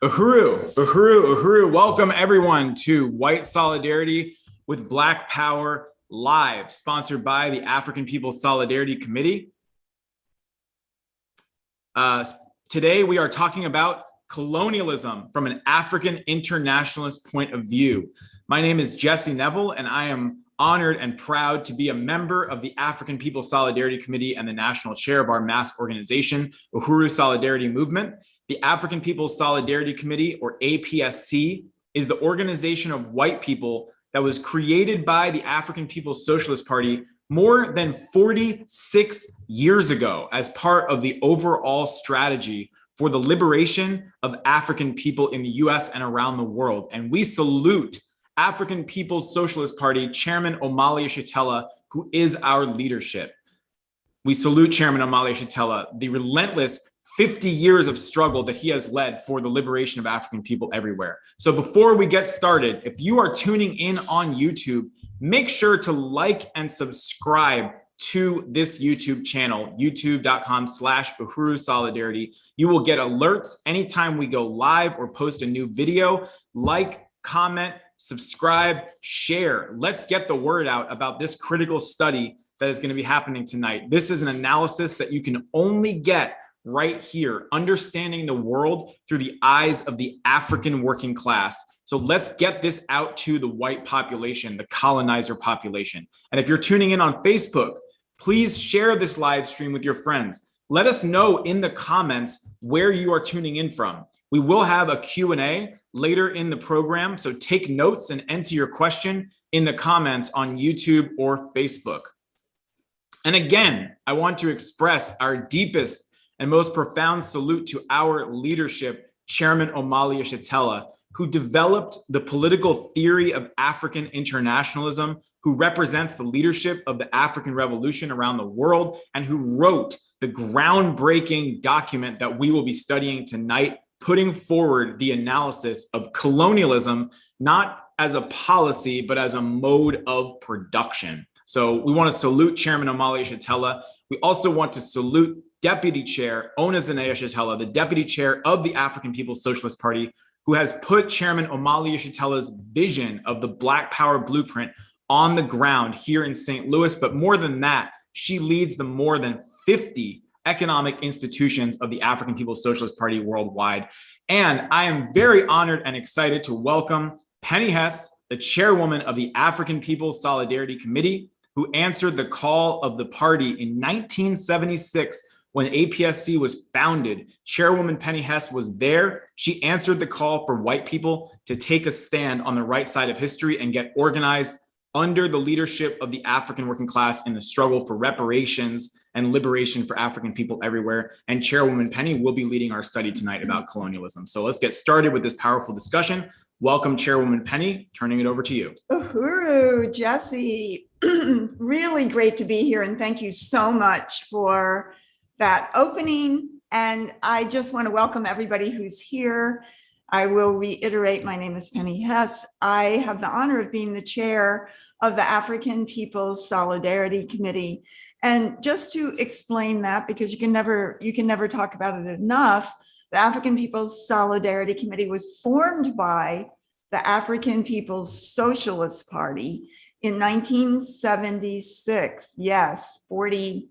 Uhuru, Uhuru, Uhuru. Welcome everyone to White Solidarity with Black Power Live, sponsored by the African People's Solidarity Committee. Today we are talking about colonialism from an African internationalist point of view. My name is Jesse Neville, and I am honored and proud to be a member of the African People's Solidarity Committee and the national chair of our mass organization, Uhuru Solidarity Movement. The African People's Solidarity Committee, or APSC, is the organization of white people that was created by the African People's Socialist Party more than 46 years ago as part of the overall strategy for the liberation of African people in the US and around the world. And we salute African People's Socialist Party Chairman Omali Yeshitela, who is our leadership. We salute Chairman Omali Yeshitela, the relentless 50 years of struggle that he has led for the liberation of African people everywhere. So before we get started, if you are tuning in on YouTube, make sure to like and subscribe to this YouTube channel, youtube.com/Uhuru Solidarity. You will get alerts anytime we go live or post a new video. Like, comment, subscribe, share. Let's get the word out about this critical study that is going to be happening tonight. This is an analysis that you can only get right here, understanding the world through the eyes of the African working class. So let's get this out to the white population, the colonizer population. And if you're tuning in on Facebook, please share this live stream with your friends. Let us know in the comments where you are tuning in from. We will have a Q&A later in the program, so take notes and enter your question in the comments on YouTube or Facebook. And again, I want to express our deepest and most profound salute to our leadership, Chairman Omali Yeshitela, who developed the political theory of African internationalism, who represents the leadership of the African Revolution around the world, and who wrote the groundbreaking document that we will be studying tonight, putting forward the analysis of colonialism, not as a policy, but as a mode of production. So we want to salute Chairman Omali Yeshitela. We also want to salute Deputy Chair Ona Zanea Yeshitela, the Deputy Chair of the African People's Socialist Party, who has put Chairman Omali Yeshitela's vision of the Black Power Blueprint on the ground here in St. Louis. But more than that, she leads the more than 50 economic institutions of the African People's Socialist Party worldwide. And I am very honored and excited to welcome Penny Hess, the chairwoman of the African People's Solidarity Committee, who answered the call of the party in 1976 when APSC was founded. Chairwoman Penny Hess was there. She answered the call for white people to take a stand on the right side of history and get organized under the leadership of the African working class in the struggle for reparations and liberation for African people everywhere. And Chairwoman Penny will be leading our study tonight about colonialism. So let's get started with this powerful discussion. Welcome, Chairwoman Penny. Turning it over to you. Uhuru, Jesse, really great to be here. And thank you so much for that opening. And I just want to welcome everybody who's here. I will reiterate, my name is Penny Hess. I have the honor of being the chair of the African People's Solidarity Committee. And just to explain that, because you can never talk about it enough, the African People's Solidarity Committee was formed by the African People's Socialist Party in 1976. Yes, 40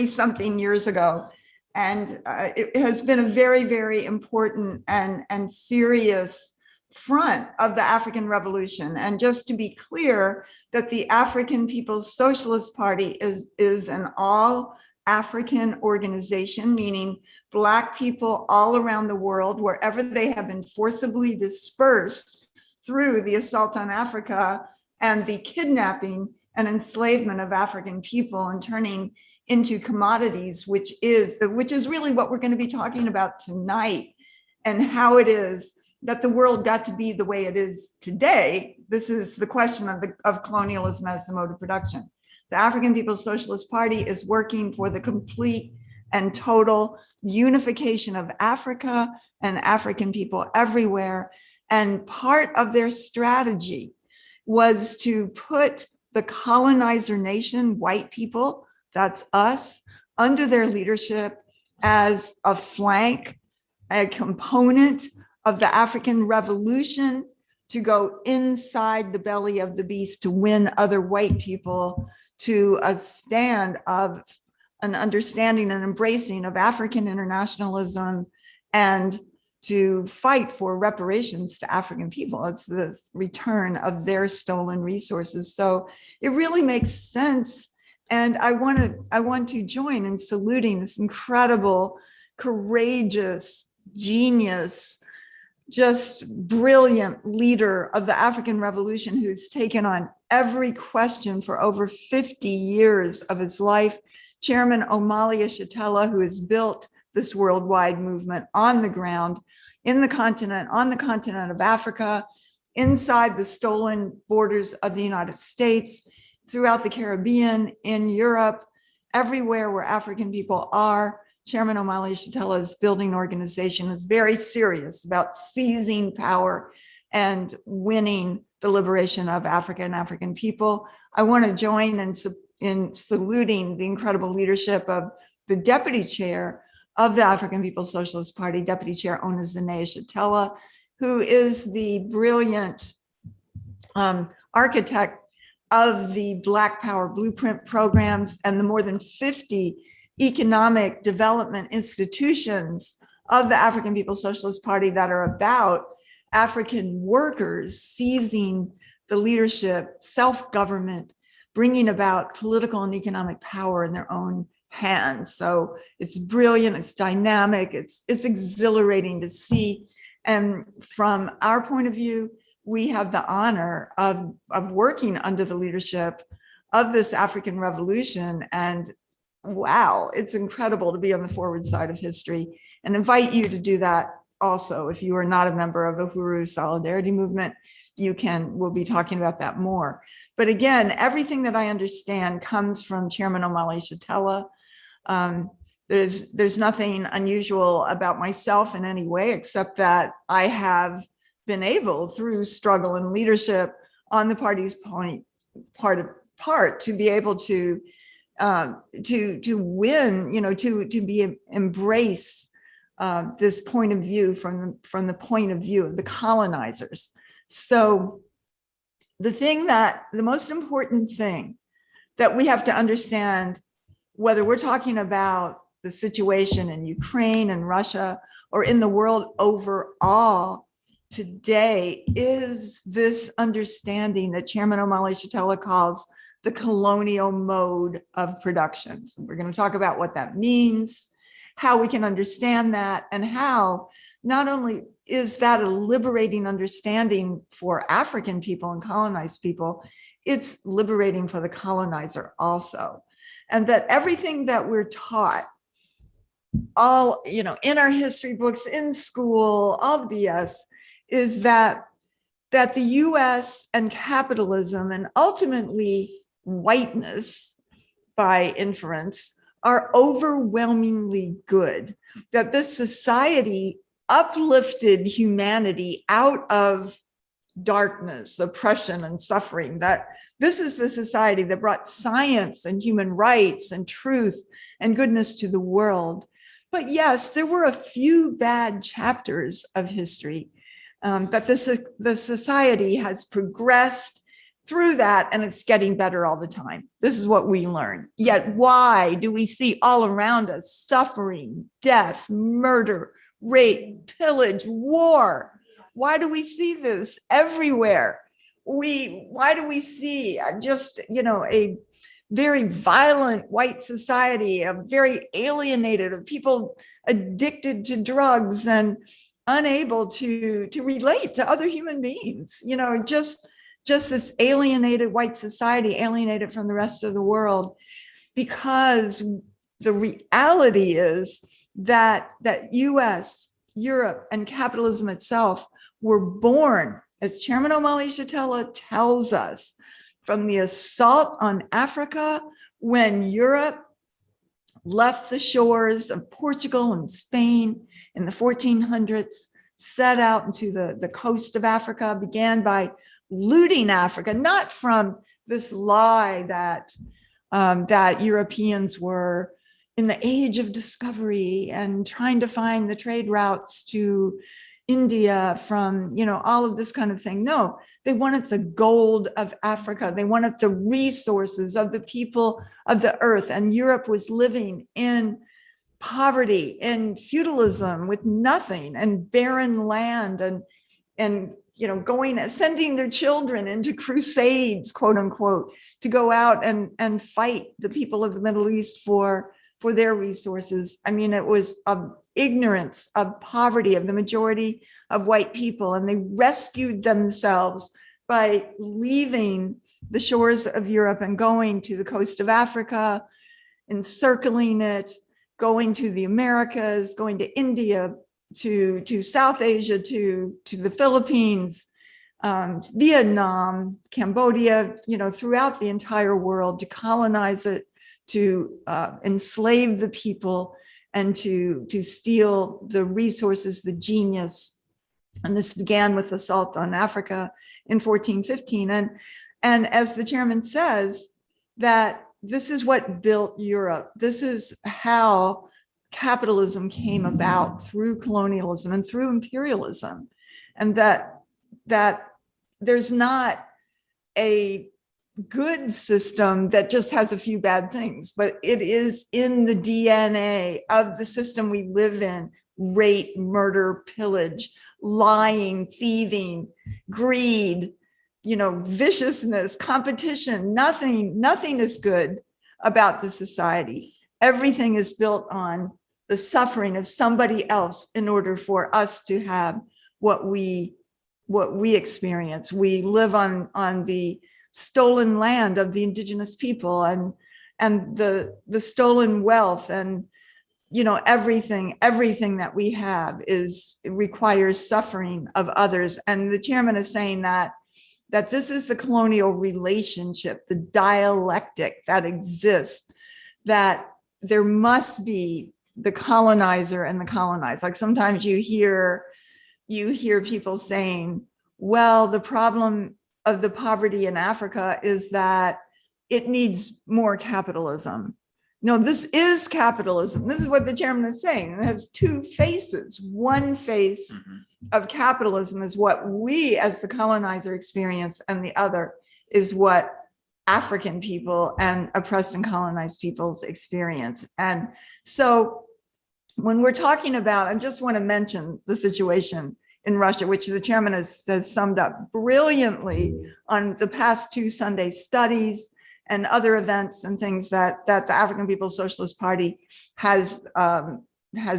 something years ago. And it has been a very, very important and serious front of the African Revolution. And just to be clear, that the African People's Socialist Party is an all African organization, meaning Black people all around the world, wherever they have been forcibly dispersed through the assault on Africa and the kidnapping and enslavement of African people and turning into commodities, which is really what we're going to be talking about tonight, and how it is that the world got to be the way it is today. This is the question of colonialism as the mode of production. The African People's Socialist Party is working for the complete and total unification of Africa and African people everywhere. And part of their strategy was to put the colonizer nation, white people, that's us, under their leadership as a flank a component of the African Revolution to go inside the belly of the beast to win other white people to a stand of an understanding and embracing of African internationalism and to fight for reparations to African people. It's the return of their stolen resources. So it really makes sense. And I want to join in saluting this incredible, courageous, genius, just brilliant leader of the African Revolution who's taken on every question for over 50 years of his life, Chairman Omali Yeshitela, who has built this worldwide movement on the ground, in the continent, on the continent of Africa, inside the stolen borders of the United States, throughout the Caribbean, in Europe, everywhere where African people are. Chairman Omali Yeshitela's building organization is very serious about seizing power and winning the liberation of Africa and African people. I want to join in saluting the incredible leadership of the deputy chair of the African People's Socialist Party, Deputy Chair Onezene Yeshitela, who is the brilliant architect of the Black Power Blueprint programs and the more than 50 economic development institutions of the African People's Socialist Party that are about African workers seizing the leadership, self-government, bringing about political and economic power in their own hands. So it's brilliant, it's dynamic, it's exhilarating to see. And from our point of view, we have the honor of working under the leadership of this African Revolution. And wow, it's incredible to be on the forward side of history, and invite you to do that also. If you are not a member of the Uhuru Solidarity Movement, we'll be talking about that more. But again, everything that I understand comes from Chairman Omali Yeshitela. There's nothing unusual about myself in any way, except that I have been able, through struggle and leadership on the party's part, to be able to win, to embrace this point of view from the point of view of the colonizers. So the most important thing that we have to understand, whether we're talking about the situation in Ukraine and Russia or in the world overall today, is this understanding that Chairman Omali Yeshitela calls the colonial mode of production. So we're going to talk about what that means, how we can understand that, and how not only is that a liberating understanding for African people and colonized people, it's liberating for the colonizer also. And that everything that we're taught, all, in our history books, in school, all the BS, is that the US and capitalism, and ultimately whiteness by inference, are overwhelmingly good, that this society uplifted humanity out of darkness, oppression, and suffering, that this is the society that brought science and human rights and truth and goodness to the world. But yes, there were a few bad chapters of history, but the society has progressed through that, and it's getting better all the time. This is what we learn. Yet why do we see all around us suffering, death, murder, rape, pillage, war? Why do we see this everywhere? Why do we see just, a very violent white society, a very alienated, of people addicted to drugs and unable to relate to other human beings? Just this alienated white society, alienated from the rest of the world, because the reality is that US, Europe, and capitalism itself were born, as Chairman Omali Yeshitela tells us, from the assault on Africa when Europe left the shores of Portugal and Spain in the 1400s, set out into the coast of Africa, began by looting Africa, not from this lie that Europeans were, in the age of discovery and trying to find the trade routes to India from, all of this kind of thing. No, they wanted the gold of Africa. They wanted the resources of the people of the earth. And Europe was living in poverty, in feudalism, with nothing and barren land, and sending their children into crusades, quote unquote, to go out and fight the people of the Middle East for their resources. I mean, it was of ignorance, of poverty of the majority of white people. And they rescued themselves by leaving the shores of Europe and going to the coast of Africa, encircling it, going to the Americas, going to India, to South Asia, to the Philippines, Vietnam, Cambodia, throughout the entire world, to colonize it, to enslave the people, and to steal the resources, the genius. And this began with assault on Africa in 1415. And as the chairman says, that this is what built Europe. This is how capitalism came about, through colonialism and through imperialism. And that there's not a good system that just has a few bad things, but it is in the DNA of the system we live in: rape, murder, pillage, lying, thieving, greed, viciousness, competition. Nothing is good about the society. Everything is built on the suffering of somebody else in order for us to have what we experience. We live on the stolen land of the indigenous people, and the stolen wealth, and everything that we have requires suffering of others. And the chairman is saying that this is the colonial relationship, the dialectic that exists, that there must be the colonizer and the colonized. Like sometimes you hear people saying, well, the problem of the poverty in Africa is that it needs more capitalism. No, this is capitalism. This is what the chairman is saying. It has two faces. One face of capitalism is what we as the colonizer experience, and the other is what African people and oppressed and colonized peoples experience. And so when we're talking about, I just want to mention the situation in Russia, which the chairman has summed up brilliantly on the past two Sunday studies and other events and things that the African People's Socialist Party has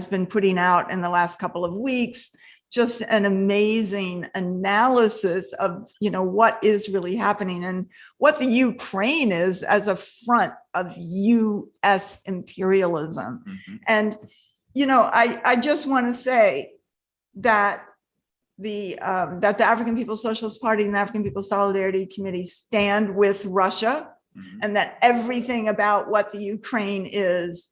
been putting out in the last couple of weeks. Just an amazing analysis of what is really happening and what the Ukraine is as a front of U.S. imperialism. And I just want to say that the African People's Socialist Party and the African People's Solidarity Committee stand with Russia, and that everything about what the Ukraine is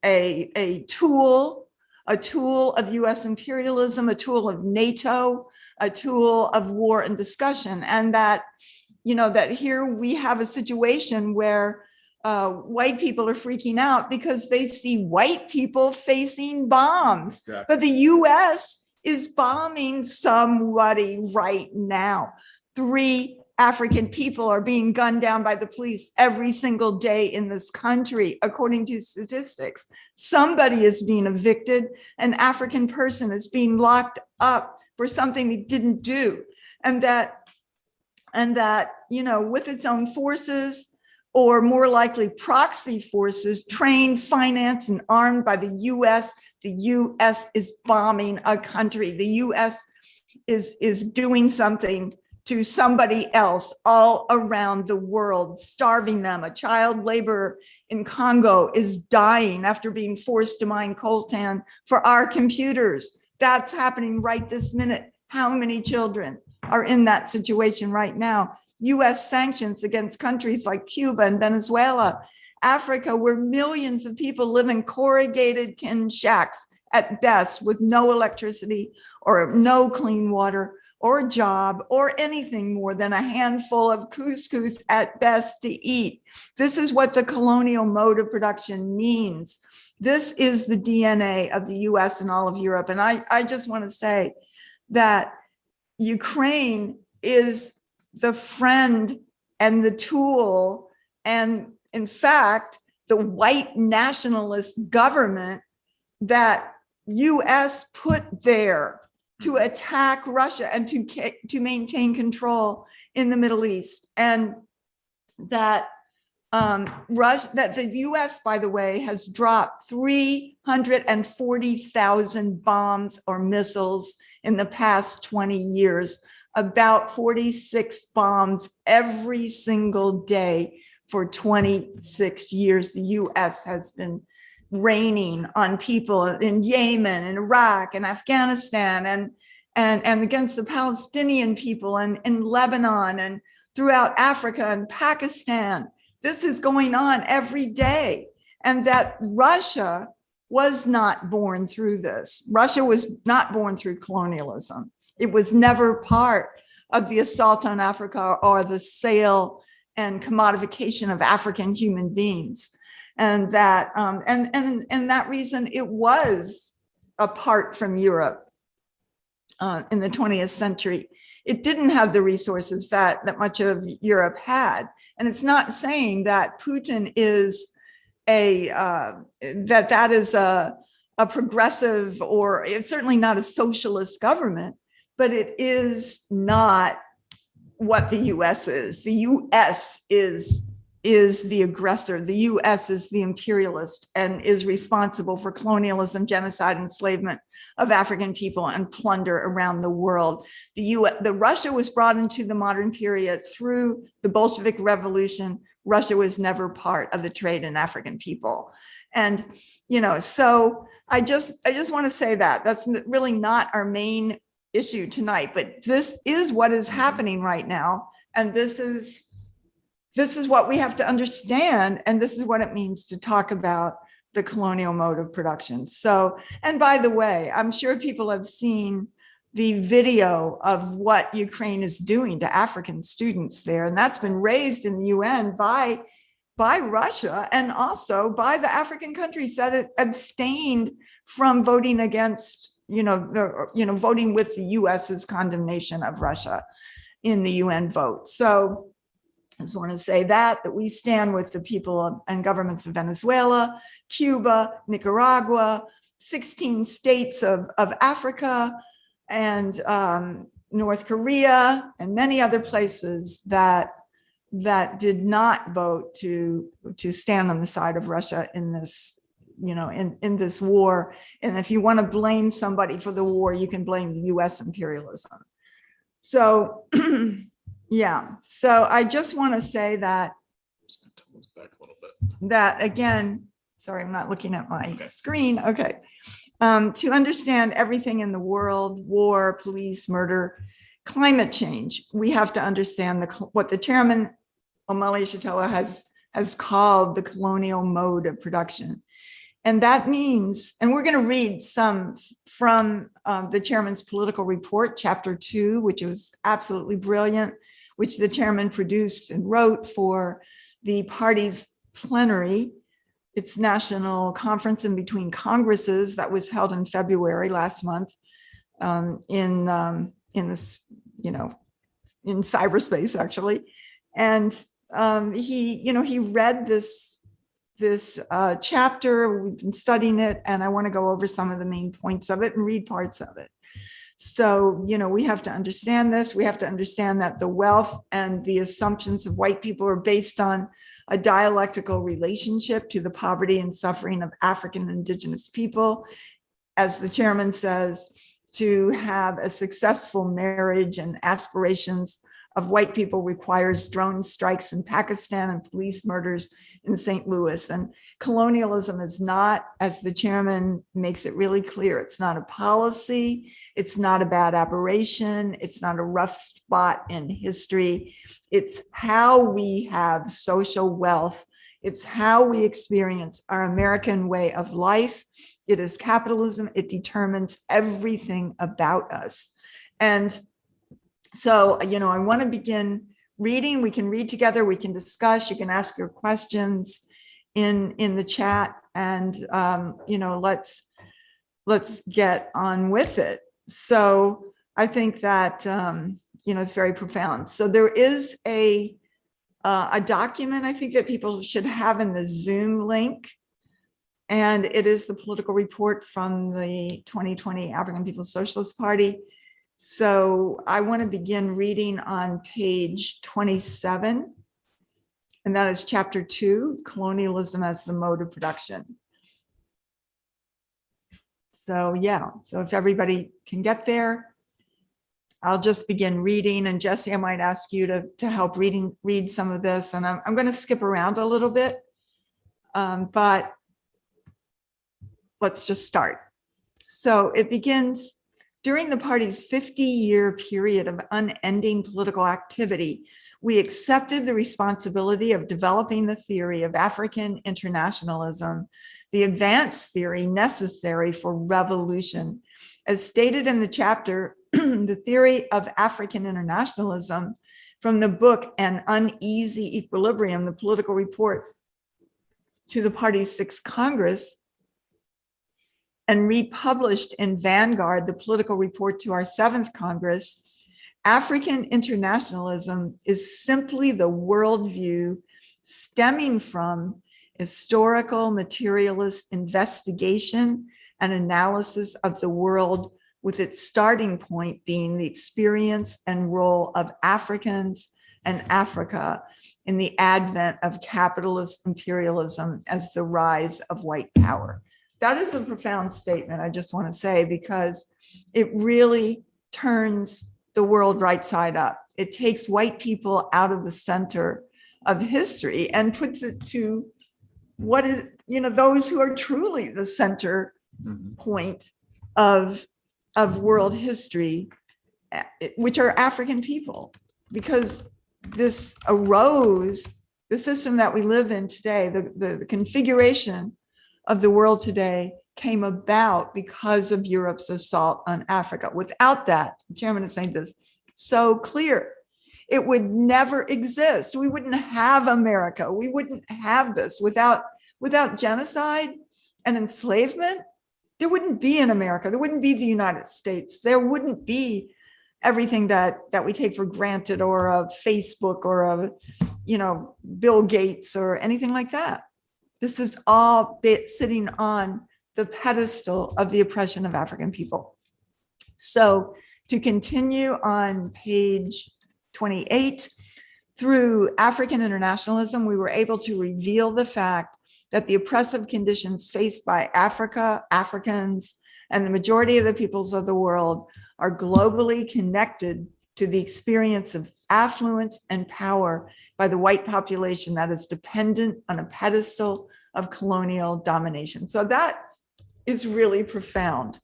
a tool of U.S. imperialism, a tool of NATO, a tool of war and discussion. And that here we have a situation where white people are freaking out because they see white people facing bombs. Exactly. But the U.S. is bombing somebody right now. 3 African people are being gunned down by the police every single day in this country, according to statistics. Somebody is being evicted. An African person is being locked up for something he didn't do. And that, with its own forces, or more likely proxy forces, trained, financed, and armed by the U.S. The U.S. is bombing a country. The U.S. is doing something to somebody else all around the world, starving them. A child laborer in Congo is dying after being forced to mine coltan for our computers. That's happening right this minute. How many children are in that situation right now? U.S. sanctions against countries like Cuba and Venezuela, Africa, where millions of people live in corrugated tin shacks at best, with no electricity or no clean water or a job or anything more than a handful of couscous at best to eat. This is what the colonial mode of production means. This is the DNA of the US and all of Europe. And I just want to say that Ukraine is the friend and the tool, and in fact, the white nationalist government that US put there to attack Russia and to maintain control in the Middle East. And that that the US, by the way, has dropped 340,000 bombs or missiles in the past 20 years, about 46 bombs every single day for 26 years. The US has been raining on people in Yemen and Iraq and Afghanistan and against the Palestinian people and in Lebanon and throughout Africa and Pakistan. This is going on every day. And that Russia was not born through this. Russia was not born through colonialism. It was never part of the assault on Africa or the sale and commodification of African human beings. And that, and that reason it was apart from Europe in the 20th century. It didn't have the resources that much of Europe had. And it's not saying that Putin is that is a progressive, or it's certainly not a socialist government, but it is not what the US is. The US is the aggressor. The US is the imperialist and is responsible for colonialism, genocide, enslavement of African people, and plunder around the world. The Russia was brought into the modern period through the Bolshevik Revolution. Russia was never part of the trade in African people. And, so I just want to say that that's really not our main issue tonight, but this is what is happening right now. And this is what we have to understand. And this is what it means to talk about the colonial mode of production. So, and by the way, I'm sure people have seen the video of what Ukraine is doing to African students there. And that's been raised in the UN by Russia and also by the African countries that abstained from voting against, voting with the US's condemnation of Russia in the UN vote. So I just want to say that we stand with the people and governments of Venezuela, Cuba, Nicaragua, 16 states of Africa, and North Korea, and many other places that did not vote to stand on the side of Russia in this, in this war. And if you want to blame somebody for the war, you can blame the US imperialism. So yeah, so I just want to say that, that again, sorry, I'm not looking at my screen. Okay. To understand everything in the world, war, police, murder, climate change, we have to understand what the chairman, Omali Yeshitela, has called the colonial mode of production. And that means, and we're going to read some from the chairman's political report, chapter 2, which was absolutely brilliant, which the chairman produced and wrote for the party's plenary, its national conference in between Congresses that was held in February last month in this, in cyberspace actually. And he read this chapter. We've been studying it, and I want to go over some of the main points of it and read parts of it. So, we have to understand this. We have to understand that the wealth and the assumptions of white people are based on a dialectical relationship to the poverty and suffering of African and indigenous people. As the chairman says, to have a successful marriage and aspirations of white people requires drone strikes in Pakistan and police murders in St. Louis. And colonialism is not, as the chairman makes it really clear, it's not a policy, it's not a bad aberration, it's not a rough spot in history. It's how we have social wealth. It's how we experience our American way of life. It is capitalism. It determines everything about us. And So, I want to begin reading. We can read together, we can discuss, you can ask your questions in the chat, and let's get on with it. So I think that it's very profound. So there is a document I think that people should have in the Zoom link, and it is the political report from the 2020 African People's Socialist Party. So I want to begin reading on page 27, and that is chapter 2, Colonialism as the Mode of Production. So so if everybody can get there, I'll just begin reading, and Jesse, I might ask you to help read some of this, and I'm going to skip around a little bit, but let's just start. So it begins: during the party's 50-year period of unending political activity, we accepted the responsibility of developing the theory of African internationalism, the advanced theory necessary for revolution. As stated in the chapter, The Theory of African Internationalism, from the book An Uneasy Equilibrium, the political report to the party's 6th Congress, and republished in Vanguard, the political report to our 7th Congress, African internationalism is simply the worldview stemming from historical materialist investigation and analysis of the world, with its starting point being the experience and role of Africans and Africa in the advent of capitalist imperialism as the rise of white power. That is a profound statement, I just want to say, because it really turns the world right side up. It takes white people out of the center of history and puts it to what is, those who are truly the center point of world history, which are African people. Because this arose, the system that we live in today, the configuration of the world today came about because of Europe's assault on Africa. Without that, the chairman is saying this so clear, it would never exist. We wouldn't have America. We wouldn't have this without genocide and enslavement. There wouldn't be an America. There wouldn't be the United States. There wouldn't be everything that we take for granted, or of Facebook, or of Bill Gates, or anything like that. This is all sitting on the pedestal of the oppression of African people. So to continue on page 28, through African internationalism, we were able to reveal the fact that the oppressive conditions faced by Africa, Africans, and the majority of the peoples of the world are globally connected to the experience of affluence and power by the white population that is dependent on a pedestal of colonial domination. So that is really profound,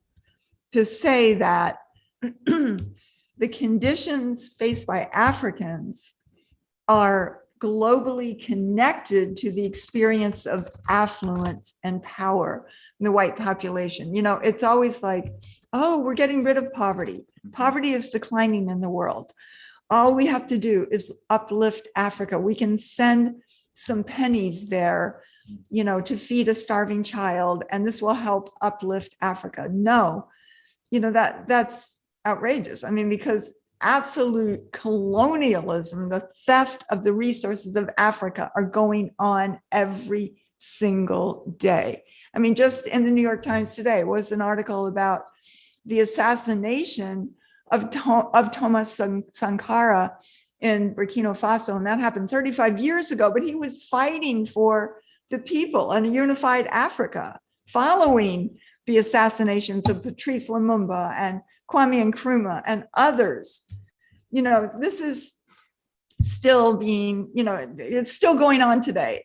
to say that the conditions faced by Africans are globally connected to the experience of affluence and power in the white population. It's always like, oh, we're getting rid of poverty. Poverty is declining in the world. All we have to do is uplift Africa. We can send some pennies there, to feed a starving child, and this will help uplift Africa. No, that's outrageous. Because absolute colonialism, the theft of the resources of Africa, are going on every single day. Just in the New York Times today was an article about the assassination of Thomas Sankara in Burkina Faso, and that happened 35 years ago, but he was fighting for the people and a unified Africa following the assassinations of Patrice Lumumba and Kwame Nkrumah and others. This is still being, it's still going on today.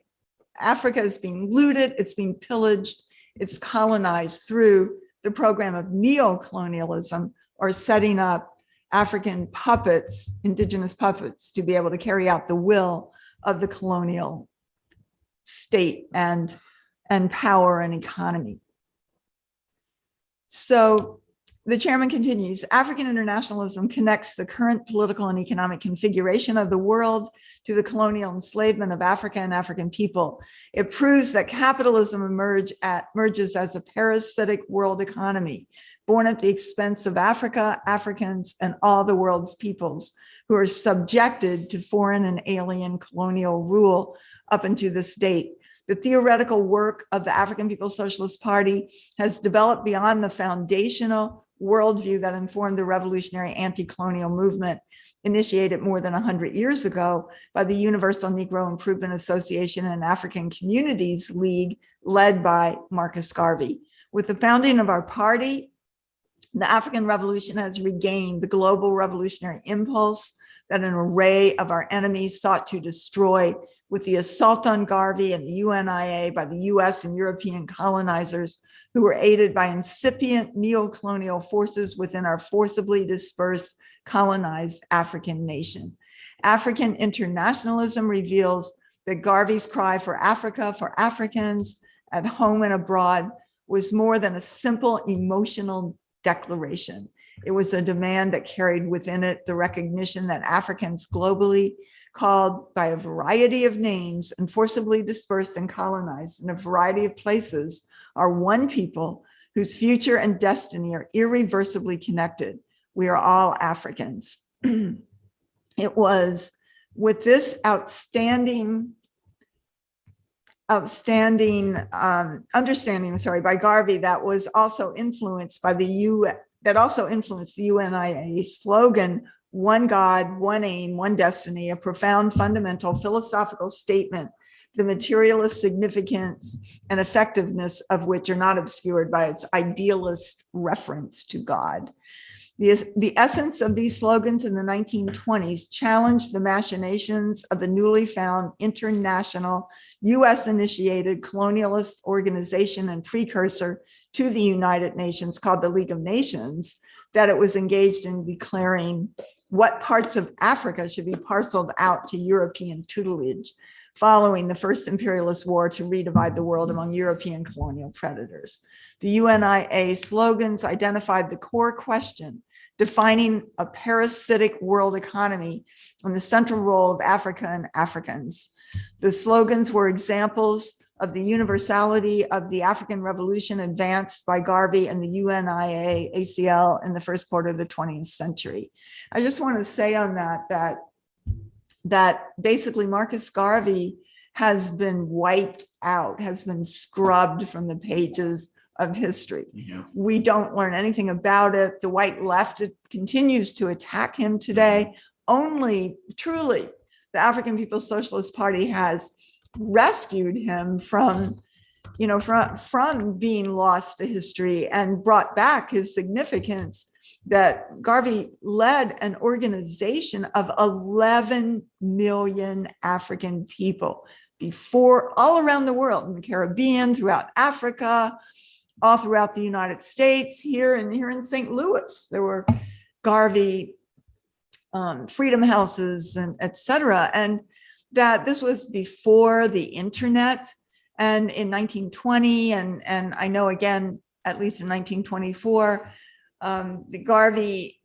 Africa is being looted, it's being pillaged, it's colonized through the program of neo-colonialism, or setting up African puppets, indigenous puppets, to be able to carry out the will of the colonial state and power and economy. So The chairman continues, African internationalism connects the current political and economic configuration of the world to the colonial enslavement of Africa and African people. It proves that capitalism emerges as a parasitic world economy, born at the expense of Africa, Africans, and all the world's peoples who are subjected to foreign and alien colonial rule up until this date. The theoretical work of the African People's Socialist Party has developed beyond the foundational worldview that informed the revolutionary anti-colonial movement initiated more than 100 years ago by the Universal Negro Improvement Association and African Communities League, led by Marcus Garvey. With the founding of our party, the African Revolution has regained the global revolutionary impulse that an array of our enemies sought to destroy with the assault on Garvey and the UNIA by the US and European colonizers who were aided by incipient neo-colonial forces within our forcibly dispersed, colonized African nation. African internationalism reveals that Garvey's cry for Africa, for Africans at home and abroad, was more than a simple emotional declaration. It was a demand that carried within it the recognition that Africans globally, called by a variety of names and forcibly dispersed and colonized in a variety of places, are one people whose future and destiny are irreversibly connected. We are all Africans. It was with this outstanding understanding by Garvey that was also influenced by the UNIA slogan, one God, one aim, one destiny, a profound fundamental philosophical statement, the materialist significance and effectiveness of which are not obscured by its idealist reference to God. The essence of these slogans in the 1920s challenged the machinations of the newly found international US-initiated colonialist organization and precursor to the United Nations called the League of Nations, that it was engaged in declaring what parts of Africa should be parceled out to European tutelage following the first imperialist war to redivide the world among European colonial predators. The UNIA slogans identified the core question, defining a parasitic world economy and the central role of Africa and Africans. The slogans were examples of the universality of the African Revolution advanced by Garvey and the UNIA ACL in the first quarter of the 20th century. I just want to say on that basically Marcus Garvey has been wiped out, has been scrubbed from the pages of history. Yeah. We don't learn anything about it. The white left continues to attack him today. Only truly the African People's Socialist Party has rescued him from being lost to history and brought back his significance, that Garvey led an organization of 11 million African people before, all around the world, in the Caribbean, throughout Africa, all throughout the United States, here in St. Louis. There were Garvey freedom houses and et cetera. And that this was before the internet. And in 1920, and I know again, at least in 1924, the Garvey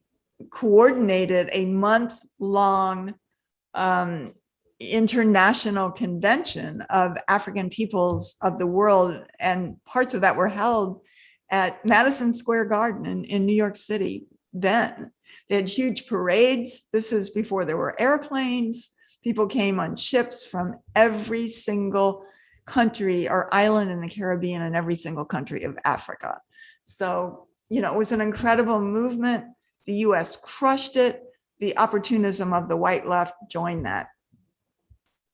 coordinated a month-long international convention of African peoples of the world, and parts of that were held at Madison Square Garden in New York City then. They had huge parades. This is before there were airplanes. People came on ships from every single country or island in the Caribbean and every single country of Africa. So, it was an incredible movement. The US crushed it. The opportunism of the white left joined that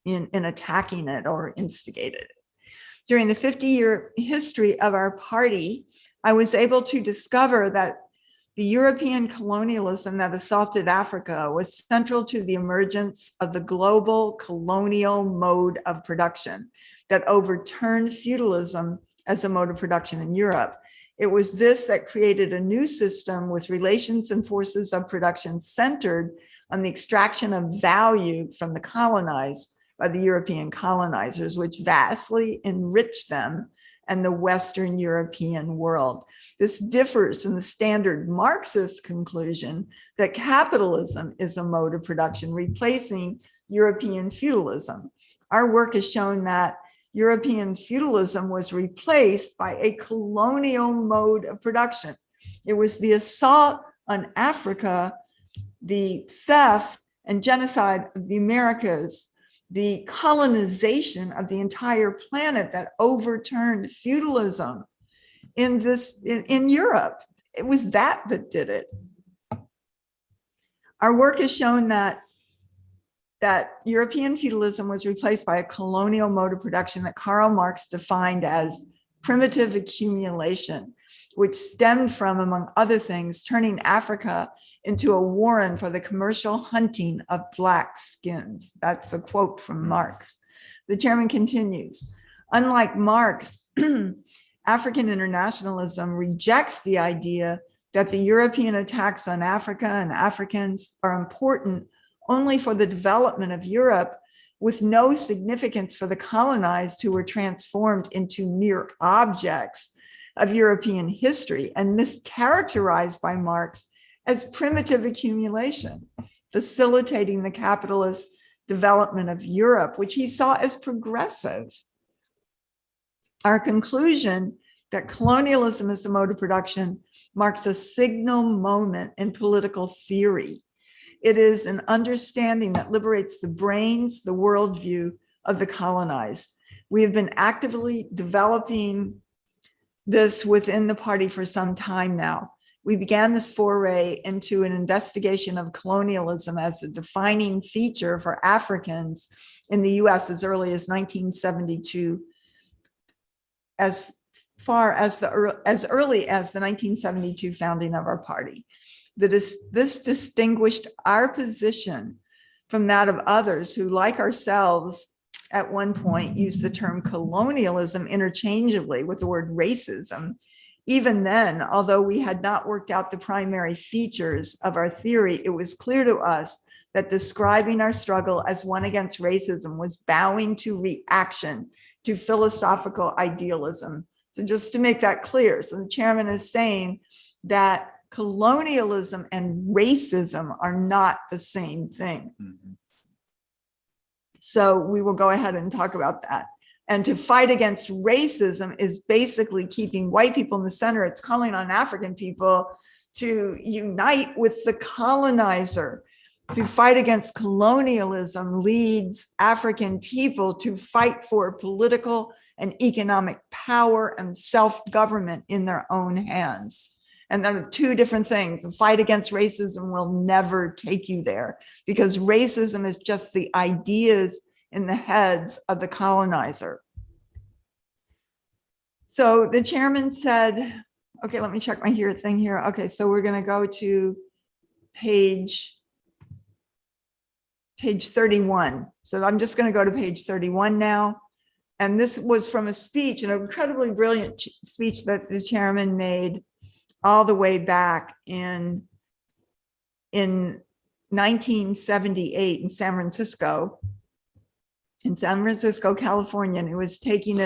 in attacking it or instigated it. During the 50-year history of our party, I was able to discover that the European colonialism that assaulted Africa was central to the emergence of the global colonial mode of production that overturned feudalism as a mode of production in Europe. It was this that created a new system with relations and forces of production centered on the extraction of value from the colonized by the European colonizers, which vastly enriched them and the Western European world. This differs from the standard Marxist conclusion that capitalism is a mode of production, replacing European feudalism. Our work has shown that European feudalism was replaced by a colonial mode of production. It was the assault on Africa, the theft and genocide of the Americas, the colonization of the entire planet that overturned feudalism in Europe. It was that did it. Our work has shown that European feudalism was replaced by a colonial mode of production that Karl Marx defined as primitive accumulation, which stemmed from, among other things, turning Africa into a warren for the commercial hunting of black skins. That's a quote from Marx. The chairman continues, unlike Marx, African internationalism rejects the idea that the European attacks on Africa and Africans are important only for the development of Europe, with no significance for the colonized who were transformed into mere objects of European history and mischaracterized by Marx as primitive accumulation, facilitating the capitalist development of Europe, which he saw as progressive. Our conclusion that colonialism is the mode of production marks a signal moment in political theory. It is an understanding that liberates the brains, the worldview of the colonized. We have been actively developing this within the party for some time now. We began this foray into an investigation of colonialism as a defining feature for Africans in the US as early as 1972, as early as the 1972 founding of our party. This distinguished our position from that of others who, like ourselves, at one point used the term colonialism interchangeably with the word racism. Even then, although we had not worked out the primary features of our theory, it was clear to us that describing our struggle as one against racism was bowing to reaction to philosophical idealism. So just to make that clear, so the chairman is saying that colonialism and racism are not the same thing. Mm-hmm. So we will go ahead and talk about that. And to fight against racism is basically keeping white people in the center. It's calling on African people to unite with the colonizer. To fight against colonialism leads African people to fight for political and economic power and self-government in their own hands. And there are two different things. The fight against racism will never take you there, because racism is just the ideas in the heads of the colonizer. So the chairman said, okay, let me check my thing here. Okay, so we're going to go to page 31. So I'm just going to go to page 31 now. And this was from a speech, an incredibly brilliant speech that the chairman made all the way back in 1978 in San Francisco, California. And it was taking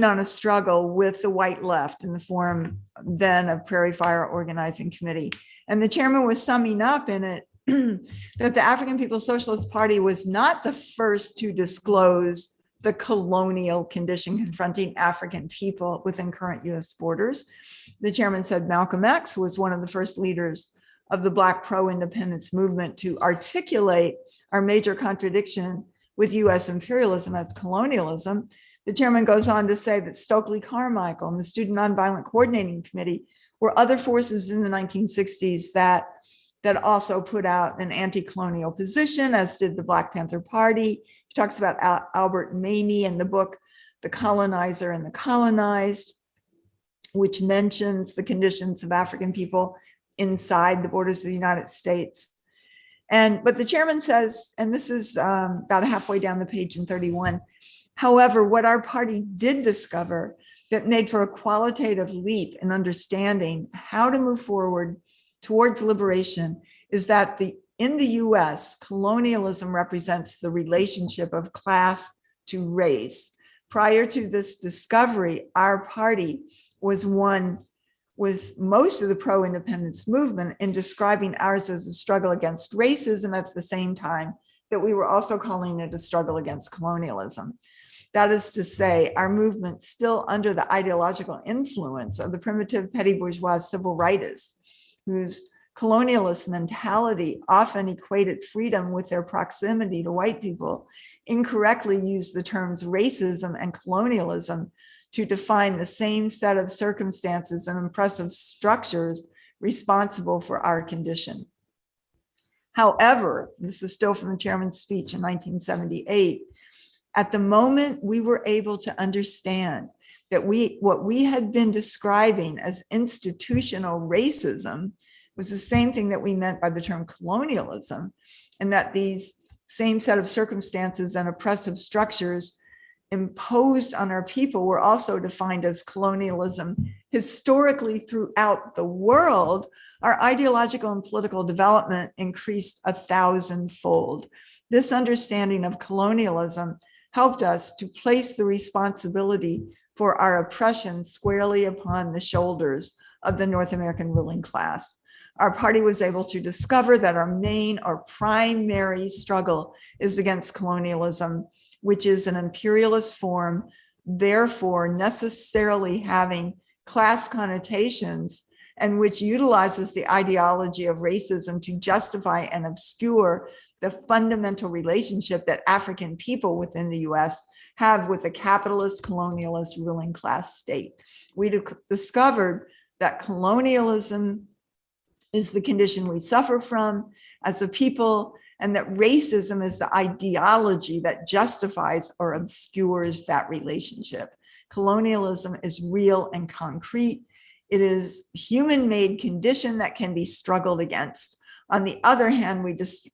on a struggle with the white left in the form then of Prairie Fire Organizing Committee. And the chairman was summing up in it that the African People's Socialist Party was not the first to disclose the colonial condition confronting African people within current US borders. The chairman said Malcolm X was one of the first leaders of the Black pro-independence movement to articulate our major contradiction with US imperialism as colonialism. The chairman goes on to say that Stokely Carmichael and the Student Nonviolent Coordinating Committee were other forces in the 1960s that also put out an anti-colonial position, as did the Black Panther Party. He talks about Albert Mamie in the book, The Colonizer and the Colonized, which mentions the conditions of African people inside the borders of the United States. But the chairman says, and this is about halfway down the page in 31, however, what our party did discover that made for a qualitative leap in understanding how to move forward towards liberation is that in the US, colonialism represents the relationship of class to race. Prior to this discovery, our party was one with most of the pro-independence movement in describing ours as a struggle against racism at the same time that we were also calling it a struggle against colonialism. That is to say, our movement still under the ideological influence of the primitive petty bourgeois civil rightists, whose colonialist mentality often equated freedom with their proximity to white people, incorrectly used the terms racism and colonialism to define the same set of circumstances and oppressive structures responsible for our condition. However, this is still from the chairman's speech in 1978, at the moment we were able to understand that what we had been describing as institutional racism was the same thing that we meant by the term colonialism, and that these same set of circumstances and oppressive structures imposed on our people were also defined as colonialism historically throughout the world. Our ideological and political development increased 1,000-fold. This understanding of colonialism helped us to place the responsibility for our oppression squarely upon the shoulders of the North American ruling class. Our party was able to discover that our main or primary struggle is against colonialism, which is an imperialist form, therefore necessarily having class connotations, and which utilizes the ideology of racism to justify and obscure the fundamental relationship that African people within the US have with a capitalist colonialist ruling class state. We discovered that colonialism is the condition we suffer from as a people, and that racism is the ideology that justifies or obscures that relationship. Colonialism is real and concrete. It is a human-made condition that can be struggled against. On the other hand,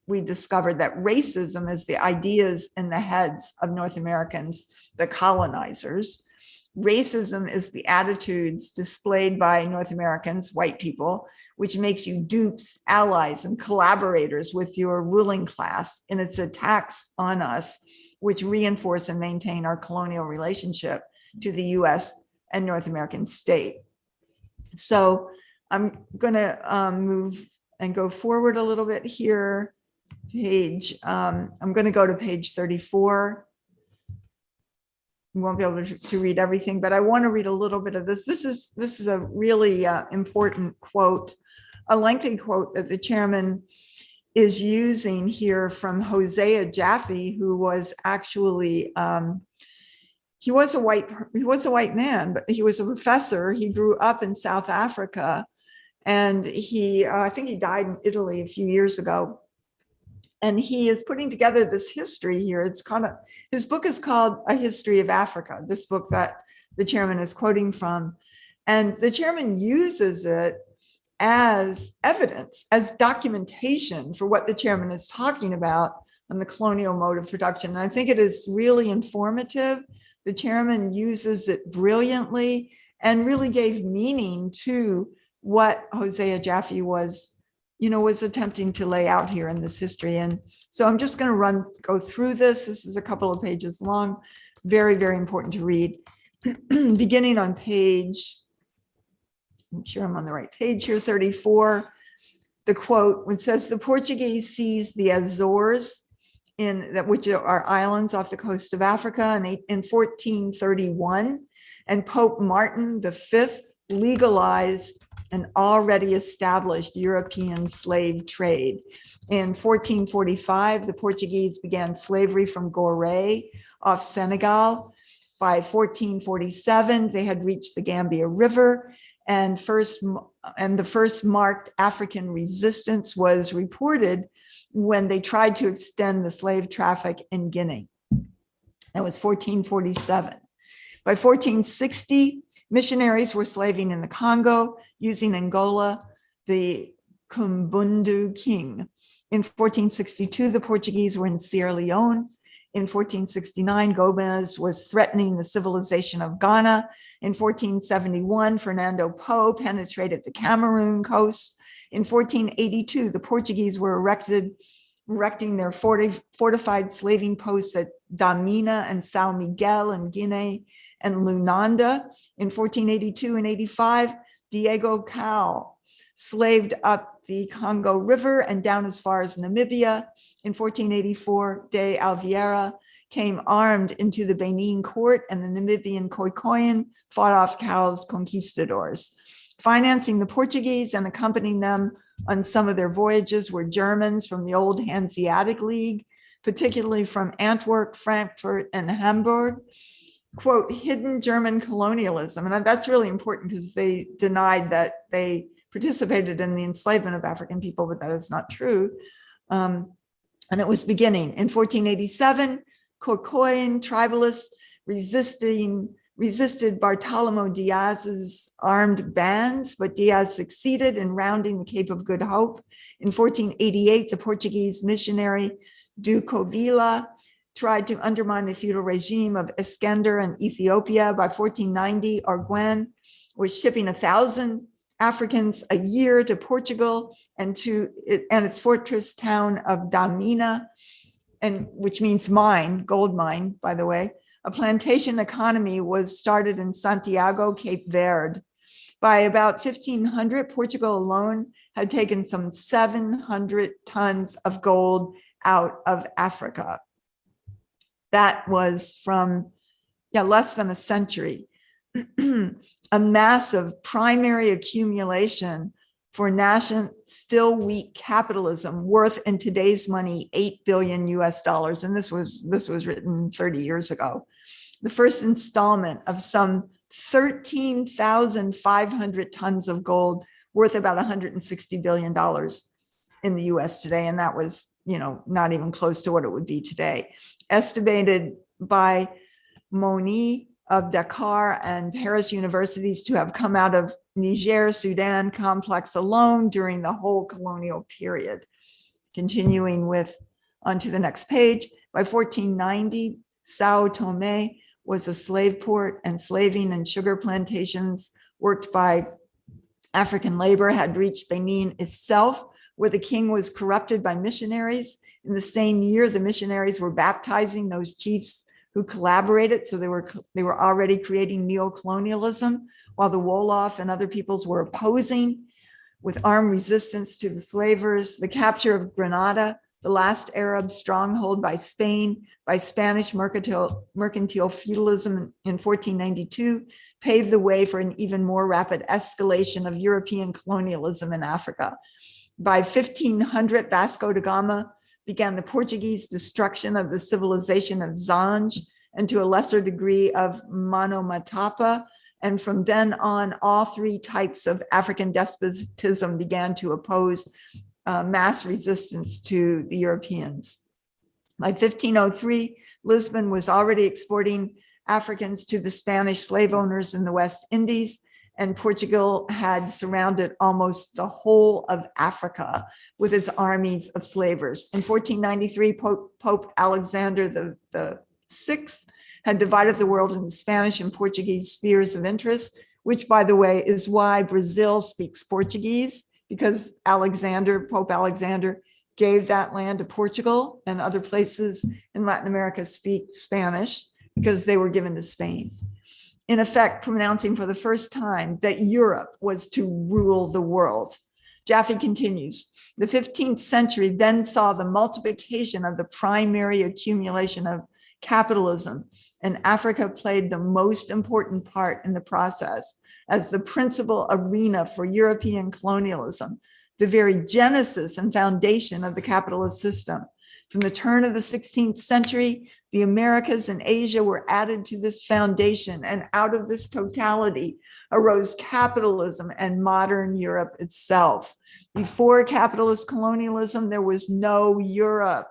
we discovered that racism is the ideas in the heads of North Americans, the colonizers. Racism is the attitudes displayed by North Americans, white people, which makes you dupes, allies, and collaborators with your ruling class in its attacks on us, which reinforce and maintain our colonial relationship to the US and North American state. So I'm going to move and go forward a little bit here. I'm going to go to page 34. You won't be able to read everything, but I want to read a little bit of this. This is a really important quote, a lengthy quote that the chairman is using here from Hosea Jaffe, who was actually he was a white man, but he was a professor. He grew up in South Africa, and I think he died in Italy a few years ago. And he is putting together this history here. His book is called A History of Africa, this book that the chairman is quoting from. And the chairman uses it as evidence, as documentation for what the chairman is talking about on the colonial mode of production. And I think it is really informative. The chairman uses it brilliantly and really gave meaning to what Hosea Jaffe was attempting to lay out here in this history. And so I'm just going to go through this. This is a couple of pages long, very, very important to read. Beginning on page, I'm sure I'm on the right page here, 34, the quote, which says, the Portuguese seized the Azores, which are islands off the coast of Africa in 1431, and Pope Martin V legalized an already established European slave trade. In 1445, the Portuguese began slavery from Gorée off Senegal. By 1447, they had reached the Gambia River, and the first marked African resistance was reported when they tried to extend the slave traffic in Guinea. That was 1447. By 1460, missionaries were slaving in the Congo, using Angola, the Kumbundu king. In 1462, the Portuguese were in Sierra Leone. In 1469, Gomez was threatening the civilization of Ghana. In 1471, Fernando Po penetrated the Cameroon coast. In 1482, the Portuguese were erecting their fortified slaving posts at Damina and São Miguel in Guinea and Lunanda. In 1482 and 85, Diego Cao slaved up the Congo River and down as far as Namibia. In 1484, de Oliveira came armed into the Benin court, and the Namibian Khoikhoi fought off Cao's conquistadors. Financing the Portuguese and accompanying them on some of their voyages were Germans from the old Hanseatic League, particularly from Antwerp, Frankfurt, and Hamburg. Quote, hidden German colonialism. And that's really important because they denied that they participated in the enslavement of African people, but that is not true. And it was beginning. In 1487, Khoikhoi tribalists resisted Bartolomé Diaz's armed bands, but Diaz succeeded in rounding the Cape of Good Hope. In 1488, the Portuguese missionary Duque Villa tried to undermine the feudal regime of Iskender in Ethiopia. By 1490, Arguin was shipping 1,000 Africans a year to Portugal and its fortress town of Damina, which means mine, gold mine, by the way. A plantation economy was started in Santiago, Cape Verde. By about 1500, Portugal alone had taken some 700 tons of gold out of Africa. That was from less than a century. A massive primary accumulation for still weak capitalism worth in today's money $8 billion US. And this was written 30 years ago. The first installment of some 13,500 tons of gold worth about $160 billion in the US today. And that was, not even close to what it would be today. Estimated by Moni of Dakar and Paris universities to have come out of Niger, Sudan complex alone during the whole colonial period. Continuing onto the next page, by 1490, Sao Tome was a slave port, and slaving and sugar plantations worked by African labor had reached Benin itself, where the king was corrupted by missionaries. In the same year, the missionaries were baptizing those chiefs who collaborated. So they were already creating neo-colonialism, while the Wolof and other peoples were opposing with armed resistance to the slavers. The capture of Granada, the last Arab stronghold by Spain, by Spanish mercantile feudalism in 1492, paved the way for an even more rapid escalation of European colonialism in Africa. By 1500, Vasco da Gama began the Portuguese destruction of the civilization of Zanj, and to a lesser degree of Monomotapa. And from then on, all three types of African despotism began to oppose mass resistance to the Europeans. By 1503, Lisbon was already exporting Africans to the Spanish slave owners in the West Indies, and Portugal had surrounded almost the whole of Africa with its armies of slavers. In 1493, Pope Alexander the Sixth had divided the world into Spanish and Portuguese spheres of interest, which, by the way, is why Brazil speaks Portuguese, because Pope Alexander gave that land to Portugal, and other places in Latin America speak Spanish because they were given to Spain. In effect, pronouncing for the first time that Europe was to rule the world. Jaffe continues, the 15th century then saw the multiplication of the primary accumulation of capitalism, and Africa played the most important part in the process as the principal arena for European colonialism, the very genesis and foundation of the capitalist system. From the turn of the 16th century, the Americas and Asia were added to this foundation, and out of this totality arose capitalism and modern Europe itself. Before capitalist colonialism, there was no Europe,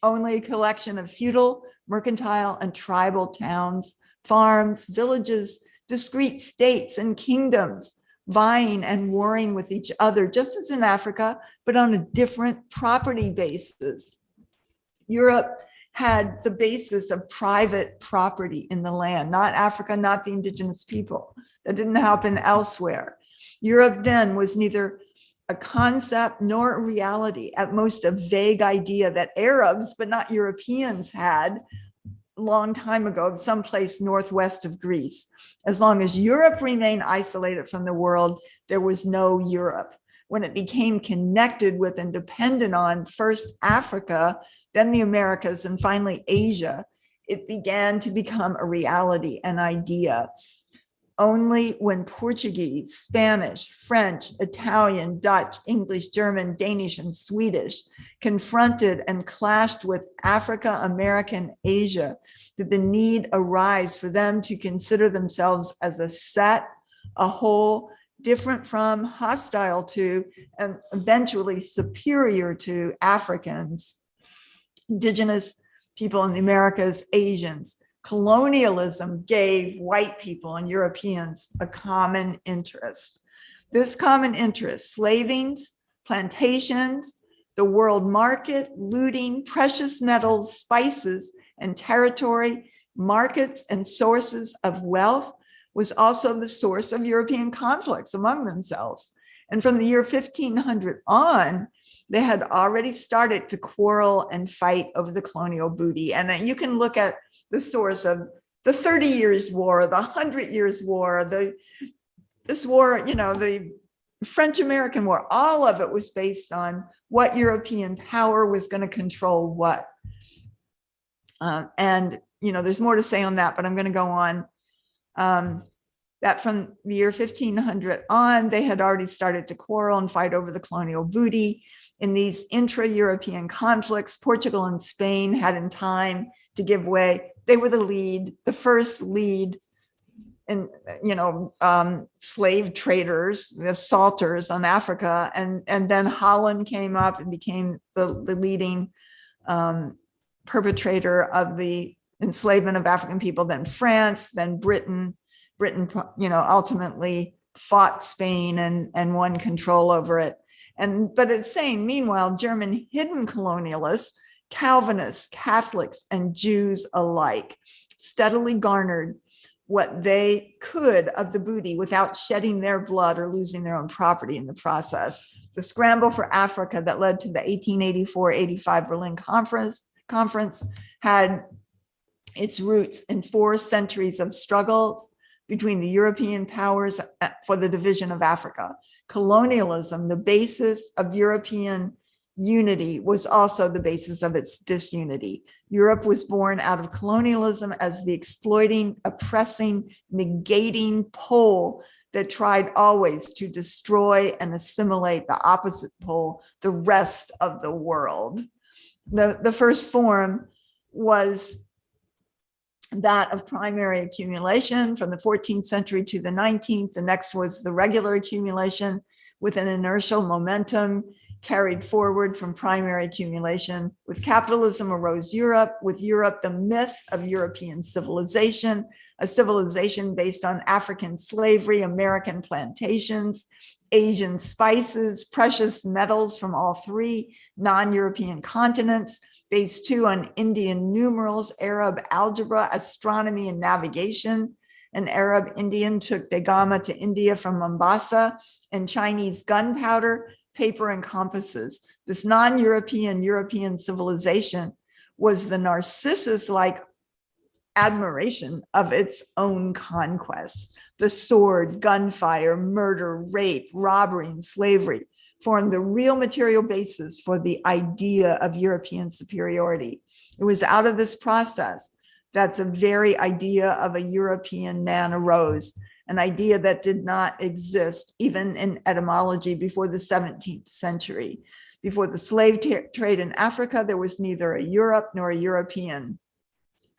only a collection of feudal, mercantile, and tribal towns, farms, villages, discrete states, and kingdoms, vying and warring with each other, just as in Africa, but on a different property basis. Europe had the basis of private property in the land, not Africa, not the indigenous people. That didn't happen elsewhere. Europe then was neither a concept nor a reality, at most a vague idea that Arabs, but not Europeans, had a long time ago, someplace northwest of Greece. As long as Europe remained isolated from the world, there was no Europe. When it became connected with and dependent on first Africa, then the Americas, and finally Asia, it began to become a reality, an idea. Only when Portuguese, Spanish, French, Italian, Dutch, English, German, Danish, and Swedish confronted and clashed with Africa, America, and Asia did the need arise for them to consider themselves as a set, a whole, different from, hostile to, and eventually superior to Africans, indigenous people in the Americas, Asians. Colonialism gave white people and Europeans a common interest. This common interest, slavings, plantations, the world market, looting, precious metals, spices, and territory, markets and sources of wealth, was also the source of European conflicts among themselves. And from the year 1500 on, they had already started to quarrel and fight over the colonial booty. And you can look at the source of the 30 Years' War, the 100 Years' War, this war, the French-American War, all of it was based on what European power was going to control what. There's more to say on that, but I'm going to go on. That from the year 1500 on, they had already started to quarrel and fight over the colonial booty. In these intra-European conflicts, Portugal and Spain had in time to give way. They were the first lead in, slave traders, the assaulters on Africa. And then Holland came up and became the leading perpetrator of the enslavement of African people, then France, then Britain. Britain, ultimately fought Spain and won control over it. But it's saying, meanwhile, German hidden colonialists, Calvinists, Catholics, and Jews alike steadily garnered what they could of the booty without shedding their blood or losing their own property in the process. The scramble for Africa that led to the 1884-85 Berlin Conference had its roots in 4 centuries of struggles between the European powers for the division of Africa. Colonialism, the basis of European unity, was also the basis of its disunity. Europe was born out of colonialism as the exploiting, oppressing, negating pole that tried always to destroy and assimilate the opposite pole, the rest of the world. The first form was that of primary accumulation from the 14th century to the 19th. The next was the regular accumulation with an inertial momentum carried forward from primary accumulation. With capitalism arose Europe. With Europe, the myth of European civilization, a civilization based on African slavery, American plantations, Asian spices, precious metals from all 3 non-European continents, based too on Indian numerals, Arab algebra, astronomy, and navigation. An Arab Indian took Begama to India from Mombasa, and Chinese gunpowder, paper, and compasses. This non-European European civilization was the Narcissus-like admiration of its own conquests. The sword, gunfire, murder, rape, robbery, and slavery formed the real material basis for the idea of European superiority. It was out of this process that the very idea of a European man arose, an idea that did not exist even in etymology before the 17th century. Before the slave trade in Africa, there was neither a Europe nor a European.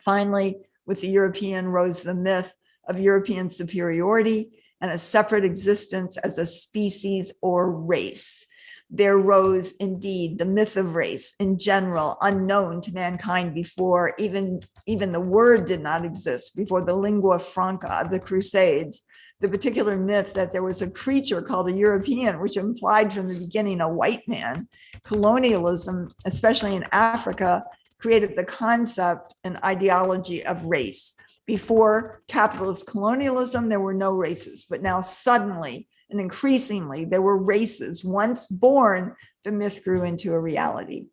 Finally, with the European rose the myth of European superiority and a separate existence as a species or race. There rose indeed the myth of race in general, unknown to mankind before even the word did not exist, before the lingua franca of the Crusades. The particular myth that there was a creature called a European, which implied from the beginning a white man. Colonialism, especially in Africa, created the concept and ideology of race. Before capitalist colonialism, there were no races, but now suddenly And increasingly, there were races. Once born, the myth grew into a reality.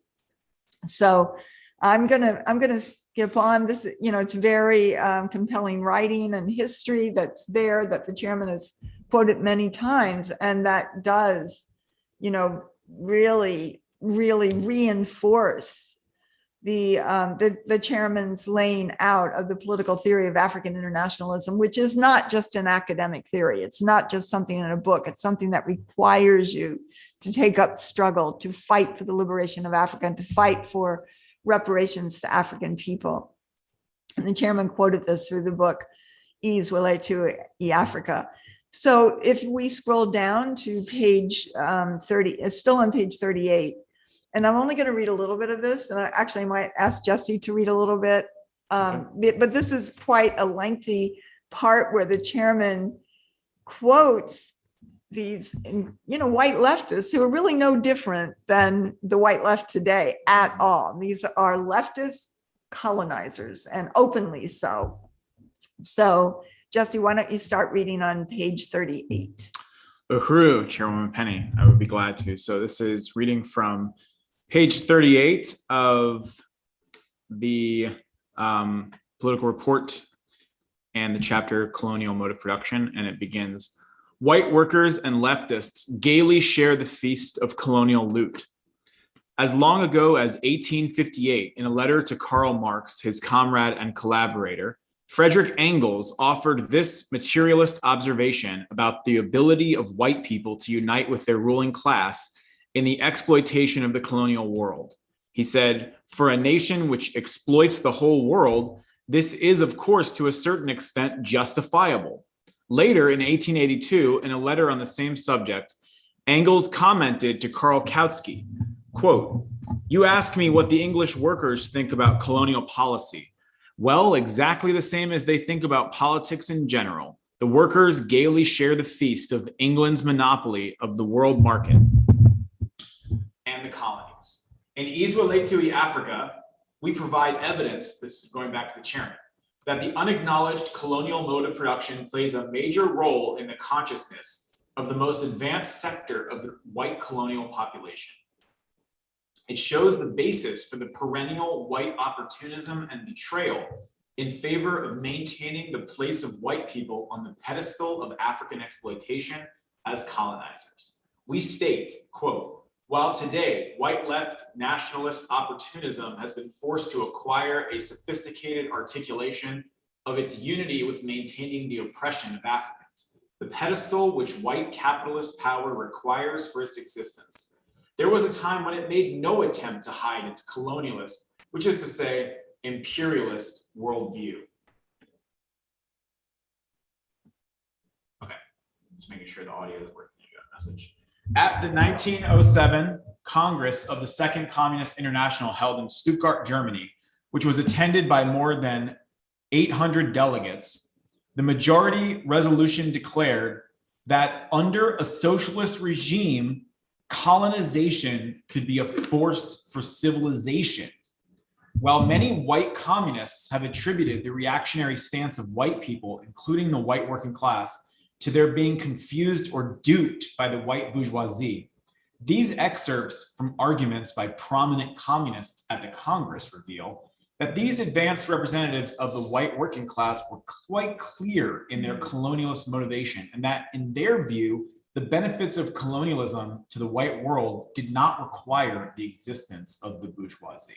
So I'm gonna skip on this. It's very compelling writing and history that's there that the chairman has quoted many times, and that does, really reinforce the chairman's laying out of the political theory of African internationalism, which is not just an academic theory. It's not just something in a book. It's something that requires you to take up struggle, to fight for the liberation of Africa, and to fight for reparations to African people. And the chairman quoted this through the book, Ease Relate to Africa. So if we scroll down to page 30, it's still on page 38, and I'm only going to read a little bit of this, and I actually might ask Jesse to read a little bit. But this is quite a lengthy part where the chairman quotes these, white leftists who are really no different than the white left today at all. These are leftist colonizers, and openly so. So, Jesse, why don't you start reading on page 38? Uhuru, Chairwoman Penny, I would be glad to. So this is reading from page 38 of the political report and the chapter Colonial Mode of Production, and it begins, white workers and leftists gaily share the feast of colonial loot. As long ago as 1858, in a letter to Karl Marx, his comrade and collaborator, Frederick Engels offered this materialist observation about the ability of white people to unite with their ruling class in the exploitation of the colonial world. He said, for a nation which exploits the whole world, this is, of course, to a certain extent justifiable. Later, in 1882, in a letter on the same subject, Engels commented to Karl Kautsky, quote, you ask me what the English workers think about colonial policy. Well, exactly the same as they think about politics in general. The workers gaily share the feast of England's monopoly of the world market and the colonies. In Ease Relate to Africa, we provide evidence, this is going back to the chairman, that the unacknowledged colonial mode of production plays a major role in the consciousness of the most advanced sector of the white colonial population. It shows the basis for the perennial white opportunism and betrayal in favor of maintaining the place of white people on the pedestal of African exploitation as colonizers. We state, quote, while today white left nationalist opportunism has been forced to acquire a sophisticated articulation of its unity with maintaining the oppression of Africans, the pedestal which white capitalist power requires for its existence, there was a time when it made no attempt to hide its colonialist, which is to say, imperialist worldview. Okay, just making sure the audio is working. You got a message. At the 1907 Congress of the Second Communist International held in Stuttgart, Germany, which was attended by more than 800 delegates, the majority resolution declared that under a socialist regime, colonization could be a force for civilization. While many white communists have attributed the reactionary stance of white people, including the white working class, to their being confused or duped by the white bourgeoisie, these excerpts from arguments by prominent communists at the Congress reveal that these advanced representatives of the white working class were quite clear in their colonialist motivation, and that in their view, the benefits of colonialism to the white world did not require the existence of the bourgeoisie.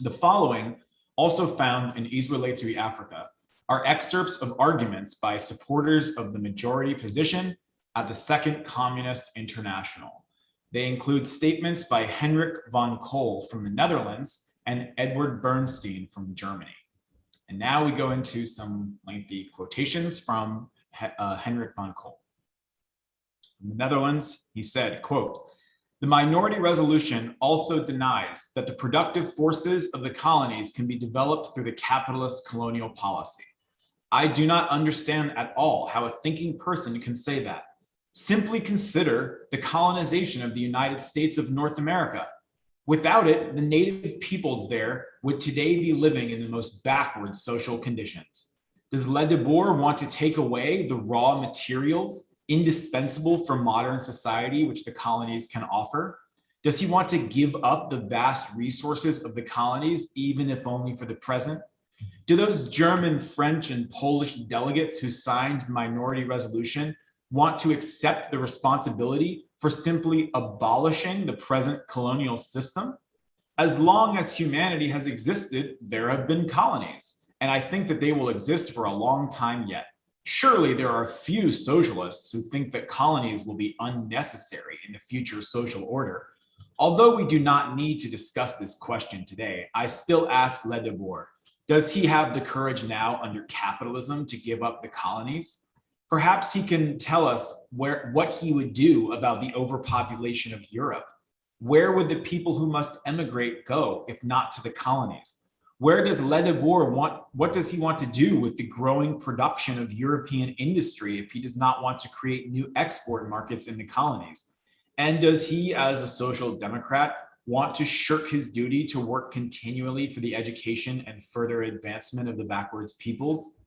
The following, also found in Ease Relate to Africa, are excerpts of arguments by supporters of the majority position at the Second Communist International. They include statements by Hendrik von Kohl from the Netherlands and Edward Bernstein from Germany. And now we go into some lengthy quotations from Hendrik von Kohl. From the Netherlands, he said, quote, the minority resolution also denies that the productive forces of the colonies can be developed through the capitalist colonial policy. I do not understand at all how a thinking person can say that. Simply consider the colonization of the United States of North America. Without it, the native peoples there would today be living in the most backward social conditions. Does Le de Boer want to take away the raw materials indispensable for modern society, which the colonies can offer? Does he want to give up the vast resources of the colonies, even if only for the present? Do those German, French, and Polish delegates who signed the minority resolution want to accept the responsibility for simply abolishing the present colonial system? As long as humanity has existed, there have been colonies, and I think that they will exist for a long time yet. Surely there are few socialists who think that colonies will be unnecessary in the future social order. Although we do not need to discuss this question today, I still ask Ledebour, does he have the courage now under capitalism to give up the colonies? Perhaps he can tell us what he would do about the overpopulation of Europe. Where would the people who must emigrate go if not to the colonies? Where does Ledebour what does he want to do with the growing production of European industry if he does not want to create new export markets in the colonies? And does he, as a social democrat, want to shirk his duty to work continually for the education and further advancement of the backwards peoples?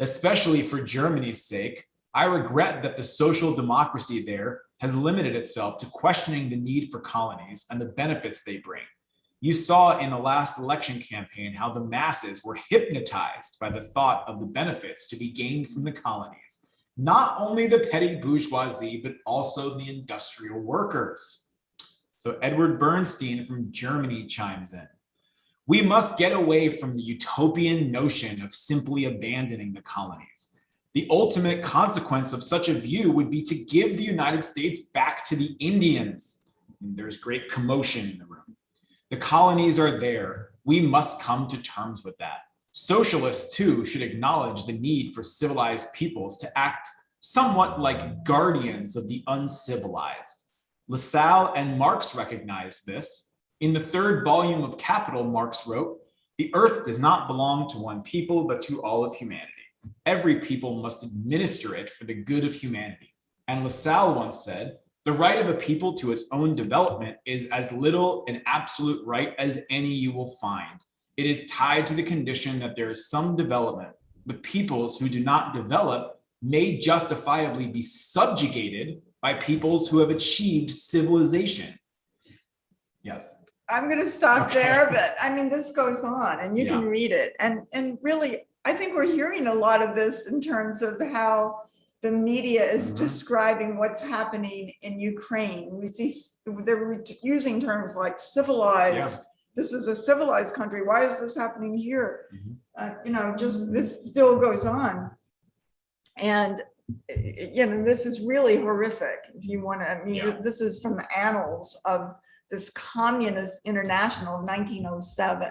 Especially for Germany's sake, I regret that the social democracy there has limited itself to questioning the need for colonies and the benefits they bring. You saw in the last election campaign how the masses were hypnotized by the thought of the benefits to be gained from the colonies. Not only the petty bourgeoisie, but also the industrial workers. So Edward Bernstein from Germany chimes in. We must get away from the utopian notion of simply abandoning the colonies. The ultimate consequence of such a view would be to give the United States back to the Indians. And there's great commotion in the room. The colonies are there. We must come to terms with that. Socialists, too, should acknowledge the need for civilized peoples to act somewhat like guardians of the uncivilized. Lassalle and Marx recognized this. In the third volume of Capital, Marx wrote, "The earth does not belong to one people, but to all of humanity. Every people must administer it for the good of humanity." And Lassalle once said, "The right of a people to its own development is as little an absolute right as any you will find. It is tied to the condition that there is some development. The peoples who do not develop may justifiably be subjugated by peoples who have achieved civilization." Yes. I'm going to stop Okay. there, but I mean, this goes on and you can read it. And really, I think we're hearing a lot of this in terms of how the media is describing what's happening in Ukraine. We see they're using terms like civilized. This is a civilized country. Why is this happening here? Just this still goes on. And, this is really horrific. If you want to, I mean, this is from the annals of this Communist International of 1907.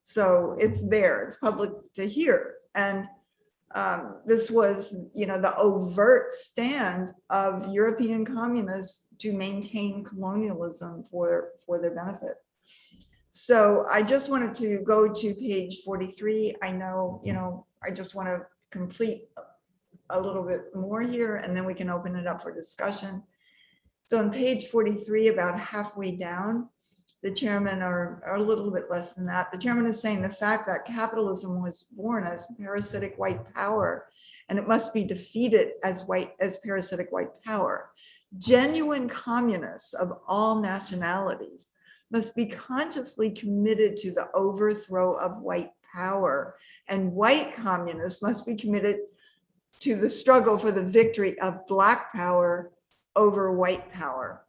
So it's there, it's public to hear. And this was, the overt stand of European communists to maintain colonialism for their benefit. So I just wanted to go to page 43. I know, I just want to complete a little bit more here, and then we can open it up for discussion. So on page 43, about halfway down, the chairman, or a little bit less than that, the chairman is saying the fact that capitalism was born as parasitic white power, and it must be defeated as parasitic white power. Genuine communists of all nationalities must be consciously committed to the overthrow of white power, and white communists must be committed to the struggle for the victory of black power over white power.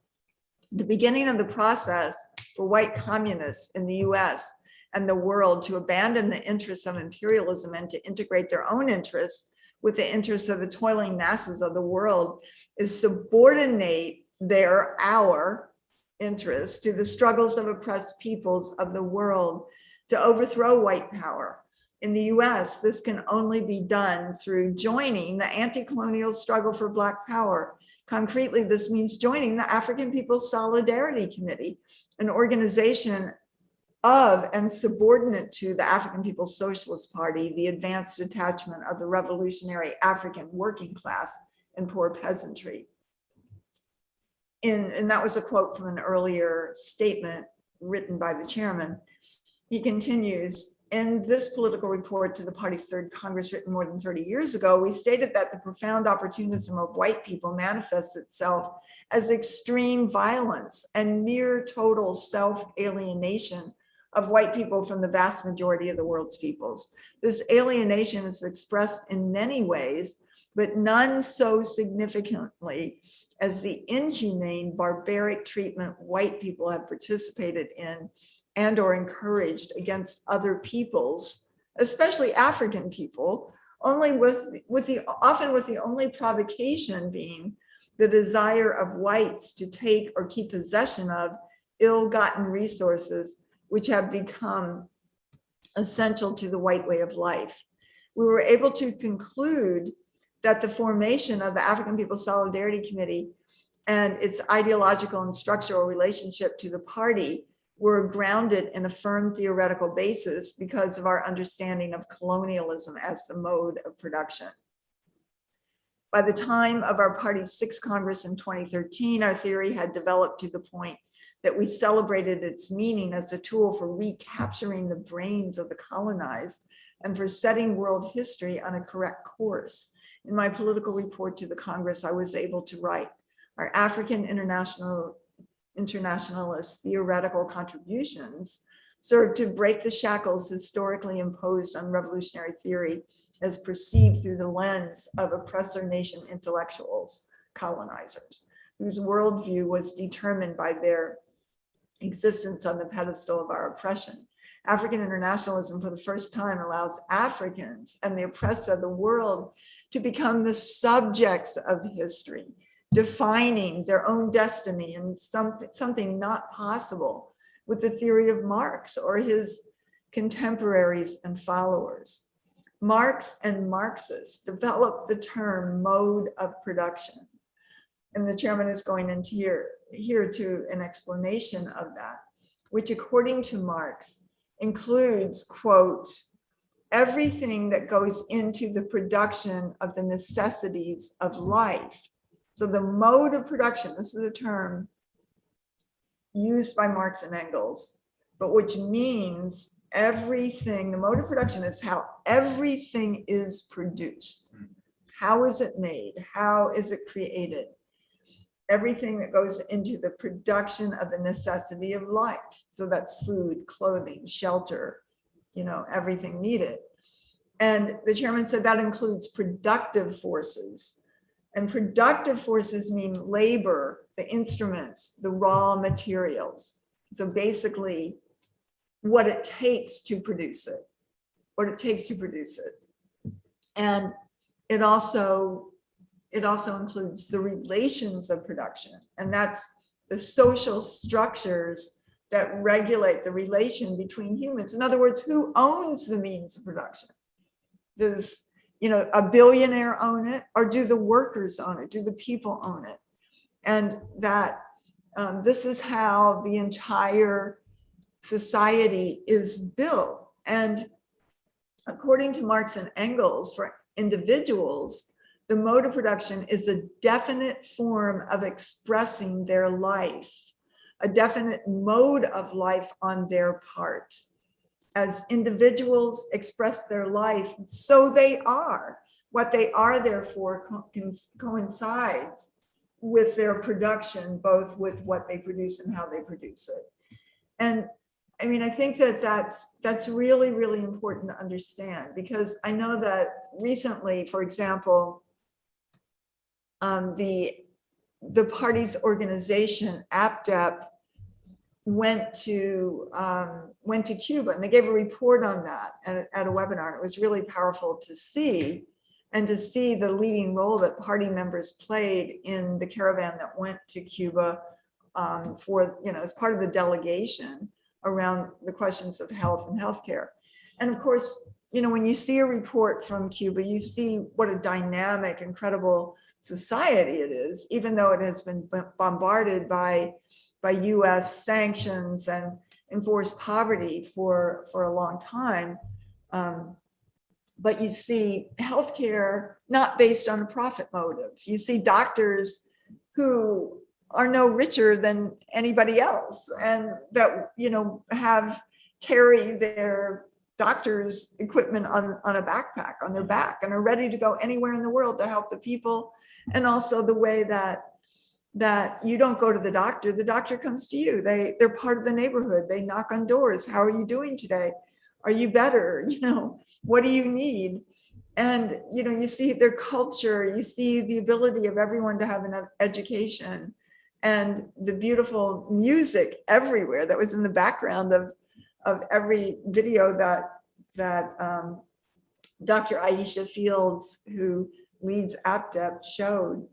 The beginning of the process for white communists in the US and the world to abandon the interests of imperialism and to integrate their own interests with the interests of the toiling masses of the world is subordinate our interests to the struggles of oppressed peoples of the world to overthrow white power. In the US, this can only be done through joining the anti-colonial struggle for black power. Concretely, this means joining the African People's Solidarity Committee, an organization of and subordinate to the African People's Socialist Party, the advanced detachment of the revolutionary African working class and poor peasantry. And that was a quote from an earlier statement written by the chairman. He continues, in this political report to the party's third Congress written more than 30 years ago, we stated that the profound opportunism of white people manifests itself as extreme violence and near total self-alienation of white people from the vast majority of the world's peoples. This alienation is expressed in many ways, but none so significantly as the inhumane, barbaric treatment white people have participated in and or encouraged against other peoples, especially African people, only often with the only provocation being the desire of whites to take or keep possession of ill-gotten resources which have become essential to the white way of life. We were able to conclude that the formation of the African People's Solidarity Committee and its ideological and structural relationship to the party were grounded in a firm theoretical basis because of our understanding of colonialism as the mode of production. By the time of our party's sixth Congress in 2013, our theory had developed to the point that we celebrated its meaning as a tool for recapturing the brains of the colonized and for setting world history on a correct course. In my political report to the Congress, I was able to write, our African internationalist theoretical contributions served to break the shackles historically imposed on revolutionary theory as perceived through the lens of oppressor nation intellectuals, colonizers, whose worldview was determined by their existence on the pedestal of our oppression. African internationalism for the first time allows Africans and the oppressed of the world to become the subjects of history, defining their own destiny and something not possible with the theory of Marx or his contemporaries and followers. Marx and Marxists developed the term mode of production. And the chairman is going into here to an explanation of that, which according to Marx includes, quote, everything that goes into the production of the necessities of life. So the mode of production, this is a term used by Marx and Engels, but which means everything, the mode of production is how everything is produced. How is it made? How is it created? Everything that goes into the production of the necessity of life. So that's food, clothing, shelter, everything needed. And the chairman said that includes productive forces. And productive forces mean labor, the instruments, the raw materials. So basically what it takes to produce it, And it also includes the relations of production. And that's the social structures that regulate the relation between humans. In other words, who owns the means of production? Does a billionaire own it, or do the workers own it? Do the people own it? And that this is how the entire society is built. And according to Marx and Engels, for individuals, the mode of production is a definite form of expressing their life, a definite mode of life on their part. As individuals express their life, so they are. What they are, therefore, coincides with their production, both with what they produce and how they produce it. And I mean, I think that's really, really important to understand, because I know that recently, for example, the party's organization, APDEP, went to Cuba, and they gave a report on that at a webinar. And it was really powerful to see, and to see the leading role that party members played in the caravan that went to Cuba as part of the delegation around the questions of health and healthcare. And of course, when you see a report from Cuba, you see what a dynamic, incredible society it is, even though it has been bombarded by US sanctions and enforced poverty for a long time. But you see healthcare not based on a profit motive. You see doctors who are no richer than anybody else, and that have carry their doctor's equipment on a backpack on their back and are ready to go anywhere in the world to help the people. And also the way that you don't go to the doctor comes to you. They're part of the neighborhood. They knock on doors. How are you doing today? Are you better? What do you need? And, you see their culture, you see the ability of everyone to have an education and the beautiful music everywhere that was in the background of every video that Dr. Aisha Fields, who leads APDEP, showed.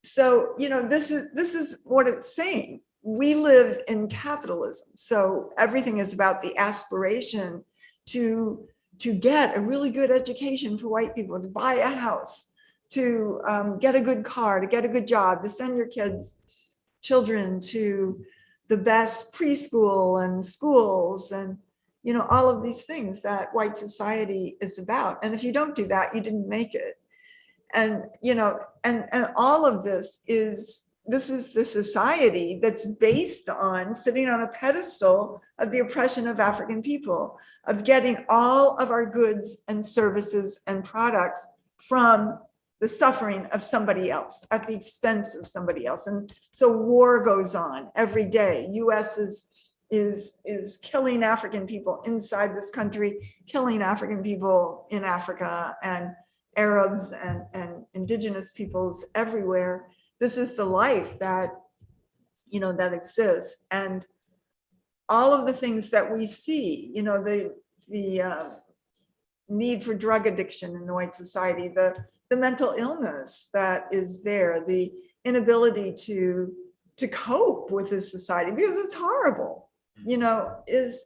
So, this is what it's saying. We live in capitalism. So everything is about the aspiration to get a really good education for white people, to buy a house, to get a good car, to get a good job, to send your children to the best preschool and schools and, all of these things that white society is about. And if you don't do that, you didn't make it. And, and all of this is the society that's based on sitting on a pedestal of the oppression of African people, of getting all of our goods and services and products from the suffering of somebody else at the expense of somebody else. And so war goes on every day. US is killing African people inside this country, killing African people in Africa, and Arabs and indigenous peoples everywhere. This is the life that, that exists. And all of the things that we see, the need for drug addiction in the white society, the mental illness that is there, the inability to cope with this society because it's horrible, is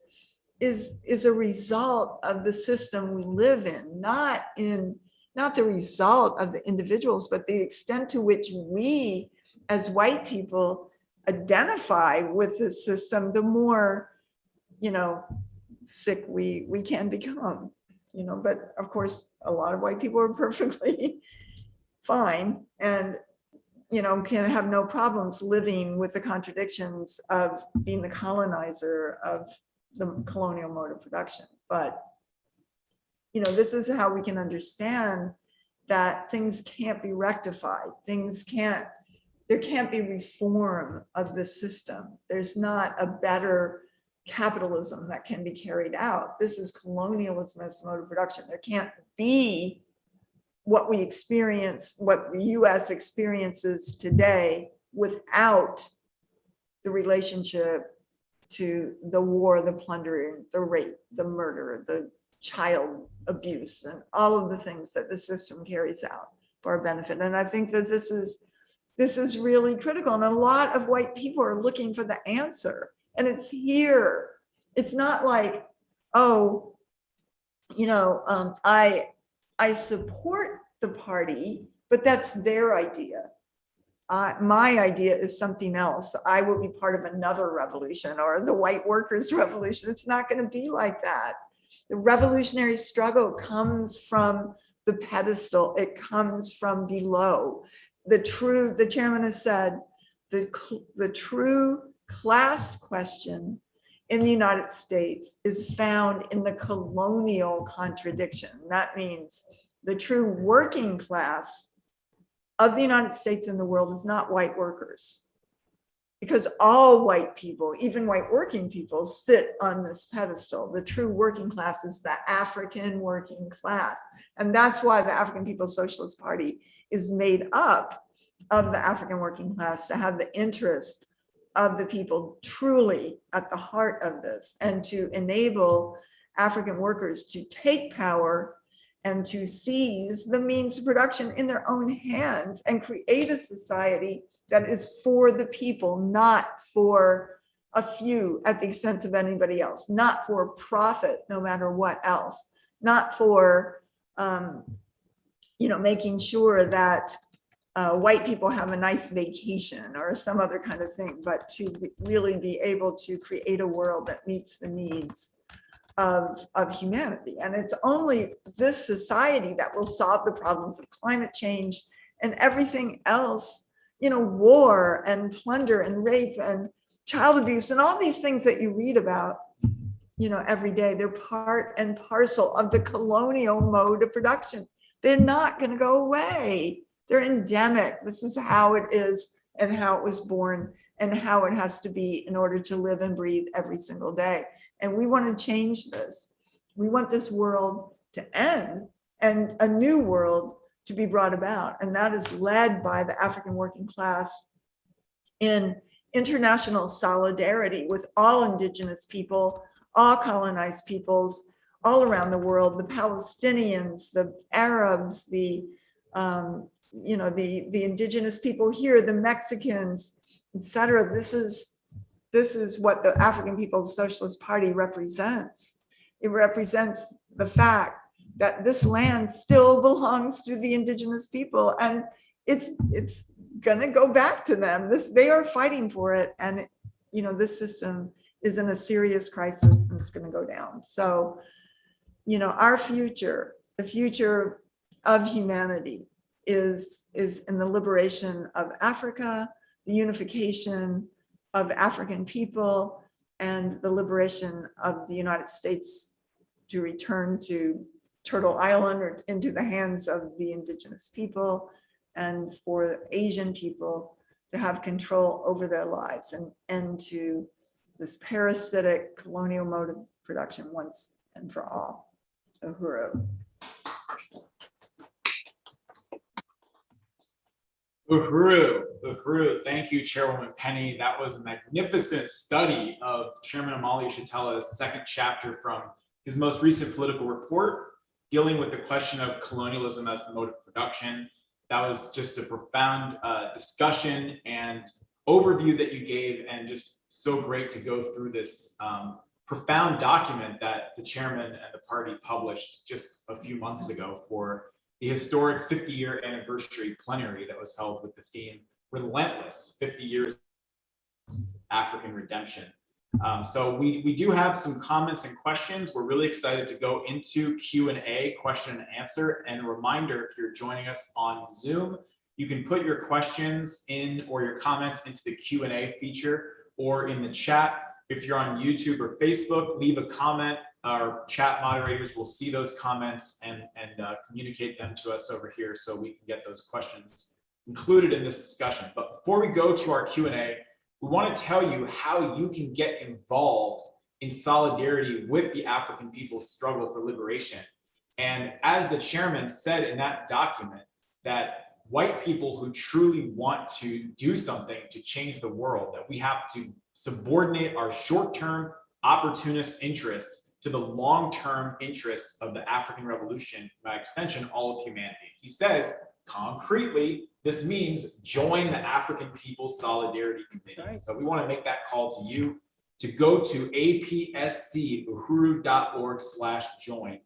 a result of the system we live in, not the result of the individuals, but the extent to which we as white people identify with the system, the more, sick we can become, but of course, a lot of white people are perfectly fine and, can have no problems living with the contradictions of being the colonizer of the colonial mode of production. But this is how we can understand that things can't be rectified. There can't be reform of the system. There's not a better capitalism that can be carried out. This is colonialism as a mode of production. There can't be what we experience, what the US experiences today without the relationship to the war, the plundering, the rape, the murder, the child abuse, and all of the things that the system carries out for our benefit. And I think that this is really critical. And a lot of white people are looking for the answer. And it's here. It's not like, I support the party, but that's their idea. My idea is something else. I will be part of another revolution or the white workers' revolution. It's not going to be like that. The revolutionary struggle comes from the pedestal. It comes from below. The chairman has said, the true class question in the United States is found in the colonial contradiction. That means the true working class of the United States and the world is not white workers, because all white people, even white working people, sit on this pedestal. The true working class is the African working class. And that's why the African People's Socialist Party is made up of the African working class, to have the interest of the people truly at the heart of this, and to enable African workers to take power and to seize the means of production in their own hands and create a society that is for the people, not for a few at the expense of anybody else, not for profit, no matter what else, not for, making sure that white people have a nice vacation or some other kind of thing, but to really be able to create a world that meets the needs of humanity. And it's only this society that will solve the problems of climate change and everything else, war and plunder and rape and child abuse and all these things that you read about, every day. They're part and parcel of the colonial mode of production. They're not going to go away. They're endemic. This is how it is and how it was born and how it has to be in order to live and breathe every single day. And we want to change this. We want this world to end and a new world to be brought about. And that is led by the African working class in international solidarity with all indigenous people, all colonized peoples, all around the world, the Palestinians, the Arabs, the indigenous people here, the Mexicans, etc. This is what the African People's Socialist Party represents. It represents the fact that this land still belongs to the indigenous people, and it's gonna go back to them. They are fighting for it, and this system is in a serious crisis, and it's going to go down. So, our future, the future of humanity, is in the liberation of Africa, the unification of African people, and the liberation of the United States to return to Turtle Island or into the hands of the indigenous people, and for Asian people to have control over their lives and end to this parasitic colonial mode of production once and for all. Uhuru. Uhuru, Uhuru. Thank you, Chairwoman Penny. That was a magnificent study of Chairman Omali Yeshitela's second chapter from his most recent political report, dealing with the question of colonialism as the mode of production. That was just a profound discussion and overview that you gave, and just so great to go through this profound document that the chairman and the party published just a few months ago for the historic 50-year anniversary plenary that was held with the theme Relentless, 50 Years African Redemption. So we do have some comments and questions. We're really excited to go into Q&A, question and answer. And a reminder, if you're joining us on Zoom, you can put your questions in or your comments into the Q&A feature or in the chat. If you're on YouTube or Facebook, leave a comment. Our chat moderators will see those comments and communicate them to us over here so we can get those questions included in this discussion. But before we go to our Q&A, we want to tell you how you can get involved in solidarity with the African people's struggle for liberation. And as the chairman said in that document, that white people who truly want to do something to change the world, that we have to subordinate our short-term opportunist interests to the long-term interests of the African Revolution, by extension, all of humanity. He says, concretely, this means join the African People's Solidarity Committee. Right. So we want to make that call to you to go to apsc.uhuru.org/join,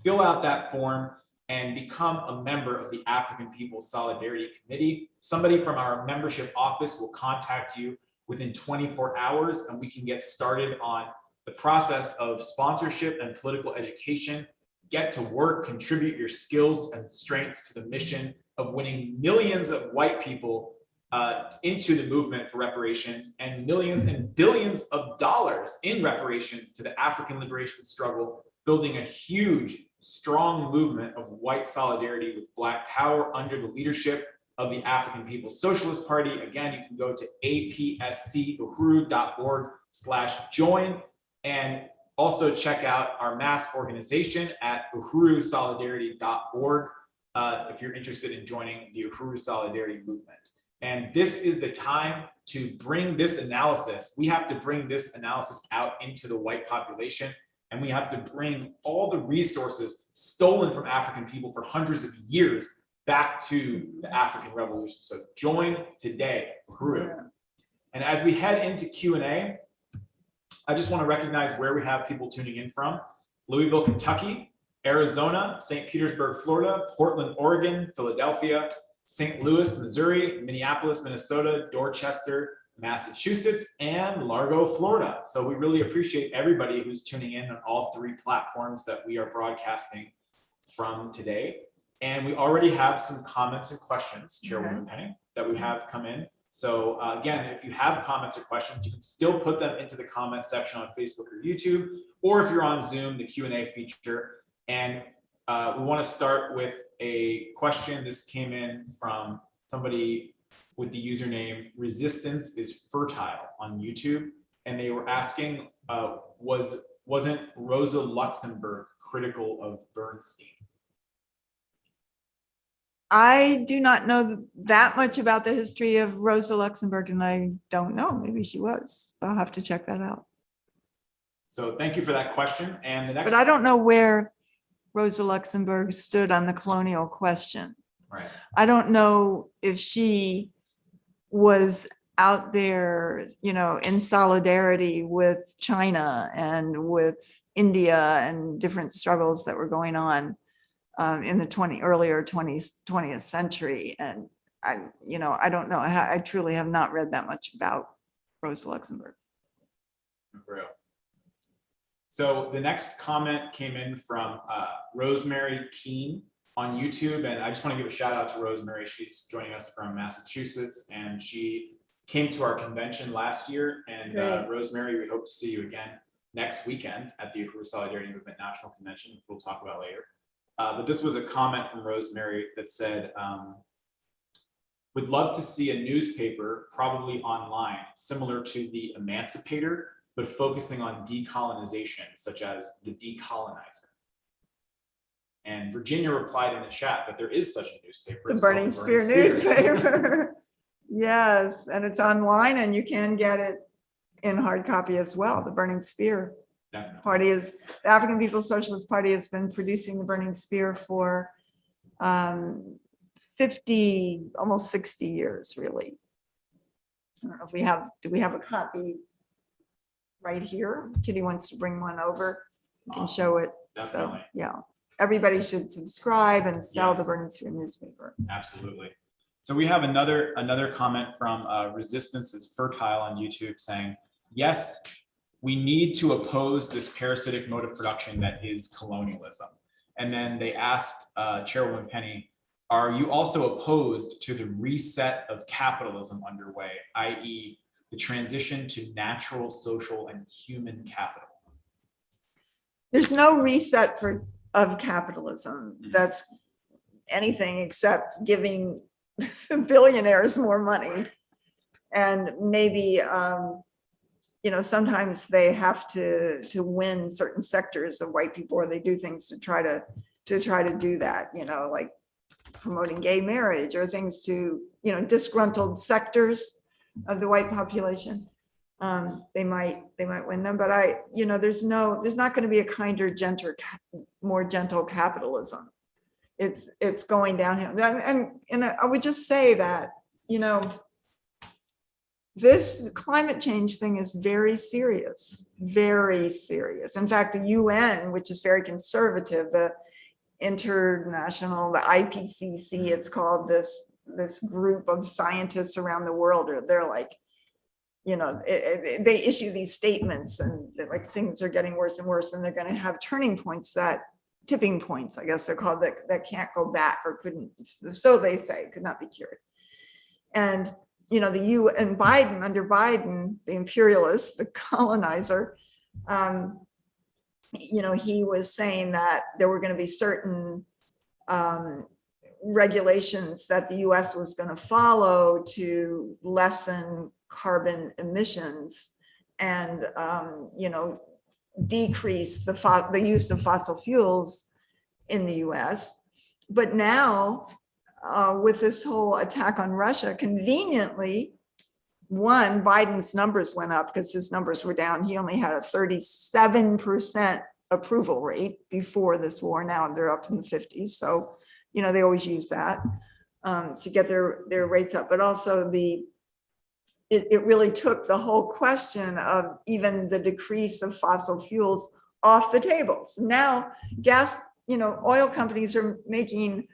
fill out that form, and become a member of the African People's Solidarity Committee. Somebody from our membership office will contact you within 24 hours, and we can get started on the process of sponsorship and political education. Get to work, contribute your skills and strengths to the mission of winning millions of white people into the movement for reparations, and millions and billions of dollars in reparations to the African liberation struggle, building a huge, strong movement of white solidarity with Black power under the leadership of the African People's Socialist Party. Again, you can go to apsc.uhuru.org/join, and also check out our mass organization at uhurusolidarity.org if you're interested in joining the Uhuru Solidarity movement. And this is the time to bring this analysis. We have to bring this analysis out into the white population, and we have to bring all the resources stolen from African people for hundreds of years back to the African Revolution. So join today, Uhuru. And as we head into Q&A, I just want to recognize where we have people tuning in from: Louisville, Kentucky, Arizona, St. Petersburg, Florida, Portland, Oregon, Philadelphia, St. Louis, Missouri, Minneapolis, Minnesota, Dorchester, Massachusetts, and Largo, Florida. So we really appreciate everybody who's tuning in on all three platforms that we are broadcasting from today. And we already have some comments and questions, Chairwoman Penny, that we have come in. So again, if you have comments or questions, you can still put them into the comments section on Facebook or YouTube, or if you're on Zoom, the Q&A feature. And we want to start with a question. This came in from somebody with the username Resistance is Fertile on YouTube. And they were asking, wasn't Rosa Luxemburg critical of Bernstein? I do not know that much about the history of Rosa Luxemburg, and I don't know. Maybe she was. I'll have to check that out. So thank you for that question. And the next, but I don't know where Rosa Luxemburg stood on the colonial question. right. I don't know if she was out there, in solidarity with China and with India and different struggles that were going on in the earlier 20th century. And I don't know. I truly have not read that much about Rosa Luxemburg. So the next comment came in from Rosemary Keene on YouTube. And I just want to give a shout out to Rosemary. She's joining us from Massachusetts, and she came to our convention last year. And Rosemary, we hope to see you again next weekend at the Youth for Solidarity Movement National Convention, which we'll talk about later. But this was a comment from Rosemary that said, would love to see a newspaper, probably online, similar to the Emancipator, but focusing on decolonization, such as the Decolonizer. And Virginia replied in the chat that there is such a newspaper. The Burning Spear newspaper. Yes, and it's online, and you can get it in hard copy as well. The Burning Spear. Definitely. Party is the African People's Socialist Party has been producing the Burning Spear for 50, almost 60 years, really. I don't know if do we have a copy right here? Kitty wants to bring one over. You can show it. Definitely. So, yeah, everybody should subscribe and sell the Burning Spear newspaper. Absolutely. So we have another comment from Resistance is Fertile on YouTube saying, yes, we need to oppose this parasitic mode of production that is colonialism. And then they asked Chairwoman Penny, are you also opposed to the reset of capitalism underway, i.e. the transition to natural, social, and human capital? There's no reset of capitalism that's anything except giving billionaires more money. And maybe sometimes they have to win certain sectors of white people, or they do things to try to do that, like promoting gay marriage or things to, disgruntled sectors of the white population. They might win them, but there's not going to be a kinder, more gentle capitalism. It's going downhill. And I would just say that, this climate change thing is very serious, very serious. In fact, the UN, which is very conservative, the IPCC, it's called, this group of scientists around the world, they're like, they issue these statements, and they're like, things are getting worse and worse, and they're going to have turning points, tipping points, I guess they're called, that can't go back, or couldn't, so they say, could not be cured. And and Biden, under Biden, the imperialist, the colonizer, he was saying that there were going to be certain regulations that the US was going to follow to lessen carbon emissions and, decrease the use of fossil fuels in the US. But now, with this whole attack on Russia, conveniently, Biden's numbers went up because his numbers were down. He only had a 37% approval rate before this war. Now they're up in the 50s. So, they always use that to get their rates up. But also it really took the whole question of even the decrease of fossil fuels off the table. So now gas, oil companies are making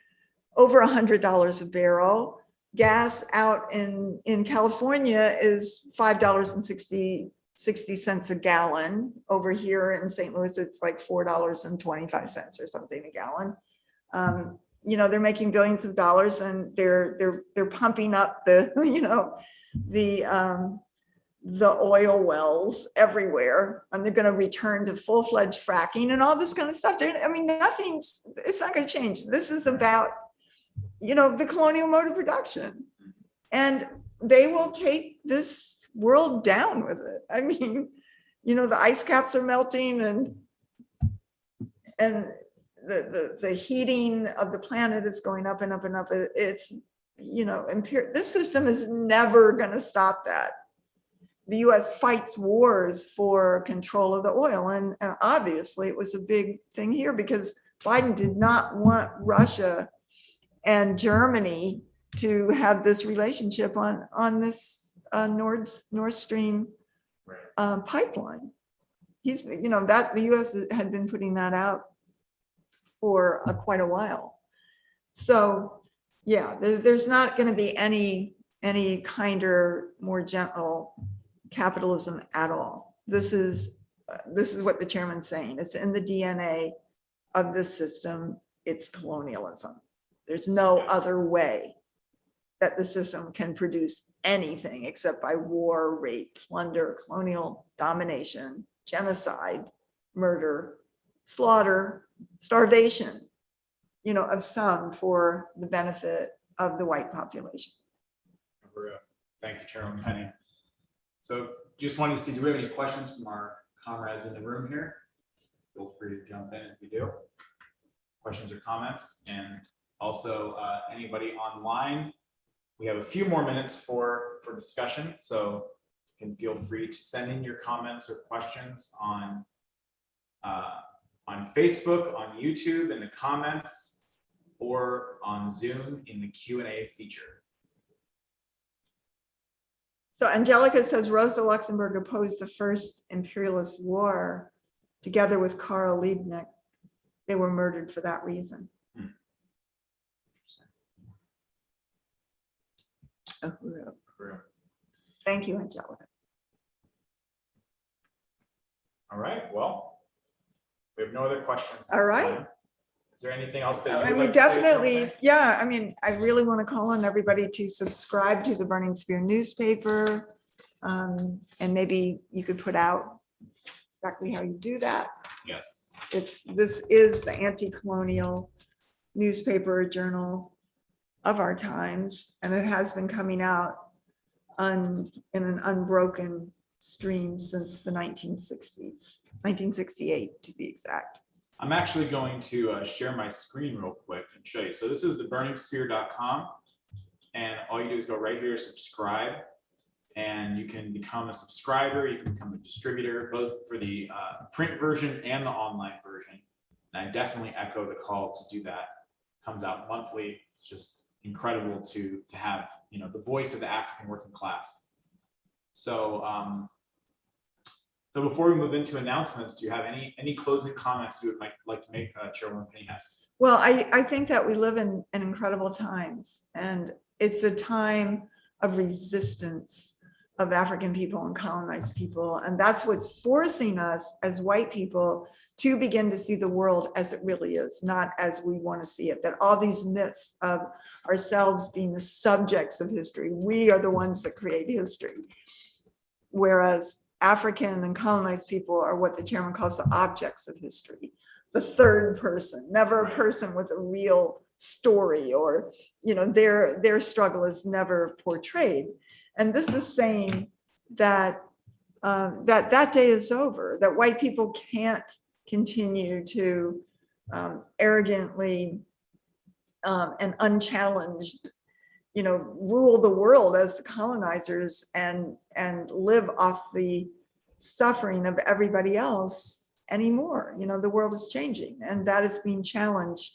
over $100 a barrel. Gas out in California is $5.60 a gallon. Over here in St. Louis, it's like $4.25 or something a gallon. they're making billions of dollars, and they're pumping up the, the oil wells everywhere, and they're going to return to full-fledged fracking and all this kind of stuff. It's not going to change. This is about, the colonial mode of production, and they will take this world down with it. I mean, the ice caps are melting, and the heating of the planet is going up and up and up. It's, this system is never going to stop that. The US fights wars for control of the oil. And obviously it was a big thing here because Biden did not want Russia and Germany to have this relationship on this Nord Stream pipeline. That the US had been putting that out for quite a while. So yeah, there's not going to be any kinder, more gentle capitalism at all. This is what the chairman's saying. It's in the DNA of this system. It's colonialism. There's no other way that the system can produce anything except by war, rape, plunder, colonial domination, genocide, murder, slaughter, starvation, of some for the benefit of the white population. Thank you, Chairwoman Penny. So just wanted to see, do we have any questions from our comrades in the room here? Feel free to jump in if you do. Questions or comments? And also anybody online, we have a few more minutes for discussion. So you can feel free to send in your comments or questions on Facebook, on YouTube in the comments, or on Zoom in the Q&A feature. So Angelica says Rosa Luxemburg opposed the first imperialist war together with Karl Liebknecht. They were murdered for that reason. Thank you, Angelica. All right, well, we have no other questions. All right. Time. Is there anything else that you would like to definitely, say, yeah, I mean, I really want to call on everybody to subscribe to the Burning Spear newspaper. And maybe you could put out exactly how you do that. Yes. This is the anti-colonial newspaper journal of our times, and it has been coming out in an unbroken stream since the 1960s, 1968 to be exact. I'm actually going to share my screen real quick and show you. So this is theburningspear.com, and all you do is go right here, subscribe, and you can become a subscriber. You can become a distributor, both for the print version and the online version. And I definitely echo the call to do that. It comes out monthly. It's just incredible to have, the voice of the African working class. So, so before we move into announcements, do you have any closing comments you would like to make, Chairwoman Penny Hess? Well, I think that we live in incredible times, and it's a time of resistance of African people and colonized people. And that's what's forcing us as white people to begin to see the world as it really is, not as we want to see it. That all these myths of ourselves being the subjects of history, we are the ones that create history. Whereas African and colonized people are what the chairman calls the objects of history, the third person, never a person with a real story, or their struggle is never portrayed. And this is saying that that day is over, that white people can't continue to arrogantly and unchallenged rule the world as the colonizers and live off the suffering of everybody else anymore. The world is changing, and that is being challenged.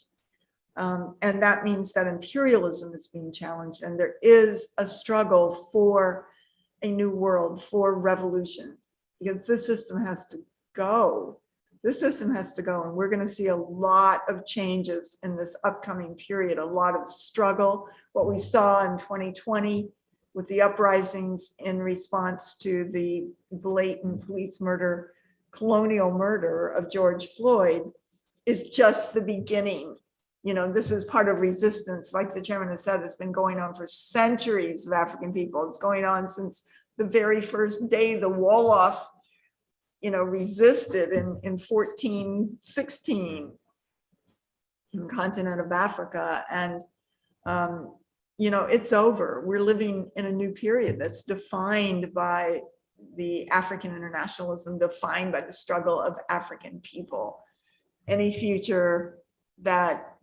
And that means that imperialism is being challenged, and there is a struggle for a new world, for revolution, because this system has to go. This system has to go, and we're going to see a lot of changes in this upcoming period, a lot of struggle. What we saw in 2020 with the uprisings in response to the blatant police murder, colonial murder of George Floyd, is just the beginning this is part of resistance. Like the chairman has said, it's been going on for centuries of African people. It's going on since the very first day the Wolof, resisted in 1416 in the continent of Africa. And, it's over. We're living in a new period that's defined by the African internationalism, defined by the struggle of African people. Any future that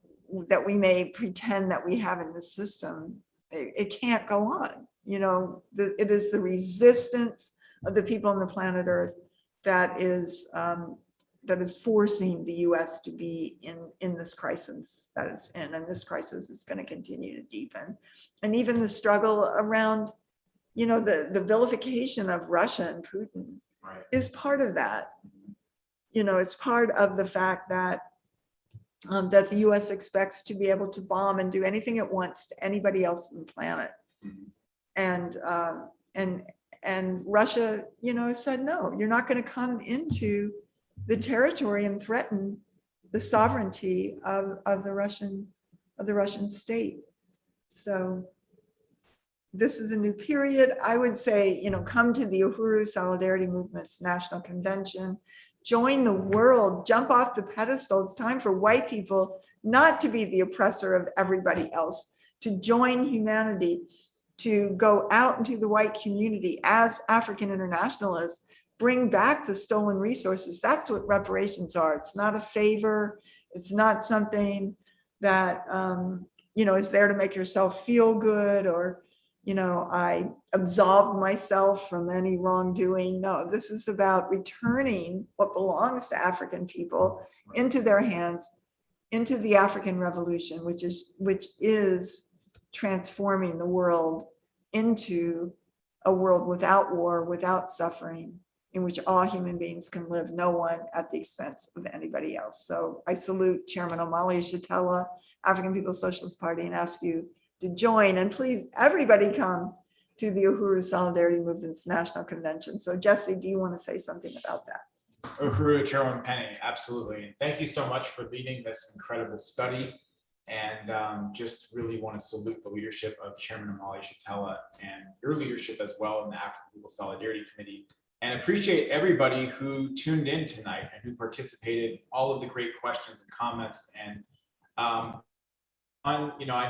we may pretend that we have in the system, it can't go on. It is the resistance of the people on the planet Earth that is forcing the U.S. to be in this crisis that it's in, and this crisis is going to continue to deepen. And even the struggle around, the vilification of Russia and Putin is part of that. It's part of the fact that that the U.S. expects to be able to bomb and do anything it wants to anybody else on the planet. And Russia, said, no, you're not going to come into the territory and threaten the sovereignty of the Russian state. So this is a new period. I would say, come to the Uhuru Solidarity Movement's National Convention, join the world, jump off the pedestal. It's time for white people not to be the oppressor of everybody else, to join humanity, to go out into the white community as African internationalists, bring back the stolen resources. That's what reparations are. It's not a favor. It's not something that, is there to make yourself feel good, or, I absolved myself from any wrongdoing. No, this is about returning what belongs to African people into their hands, into the African Revolution, which is transforming the world into a world without war, without suffering, in which all human beings can live, no one at the expense of anybody else. So I salute Chairman Omali Yeshitela, African People's Socialist Party, and ask you to join. And please, everybody come to the Uhuru Solidarity Movement's National Convention. So Jesse, do you want to say something about that? Uhuru, Chairman Penny, absolutely. And thank you so much for leading this incredible study. And just really want to salute the leadership of Chairman Omali Yeshitela and your leadership as well in the African People's Solidarity Committee. And appreciate everybody who tuned in tonight and who participated, all of the great questions and comments. And I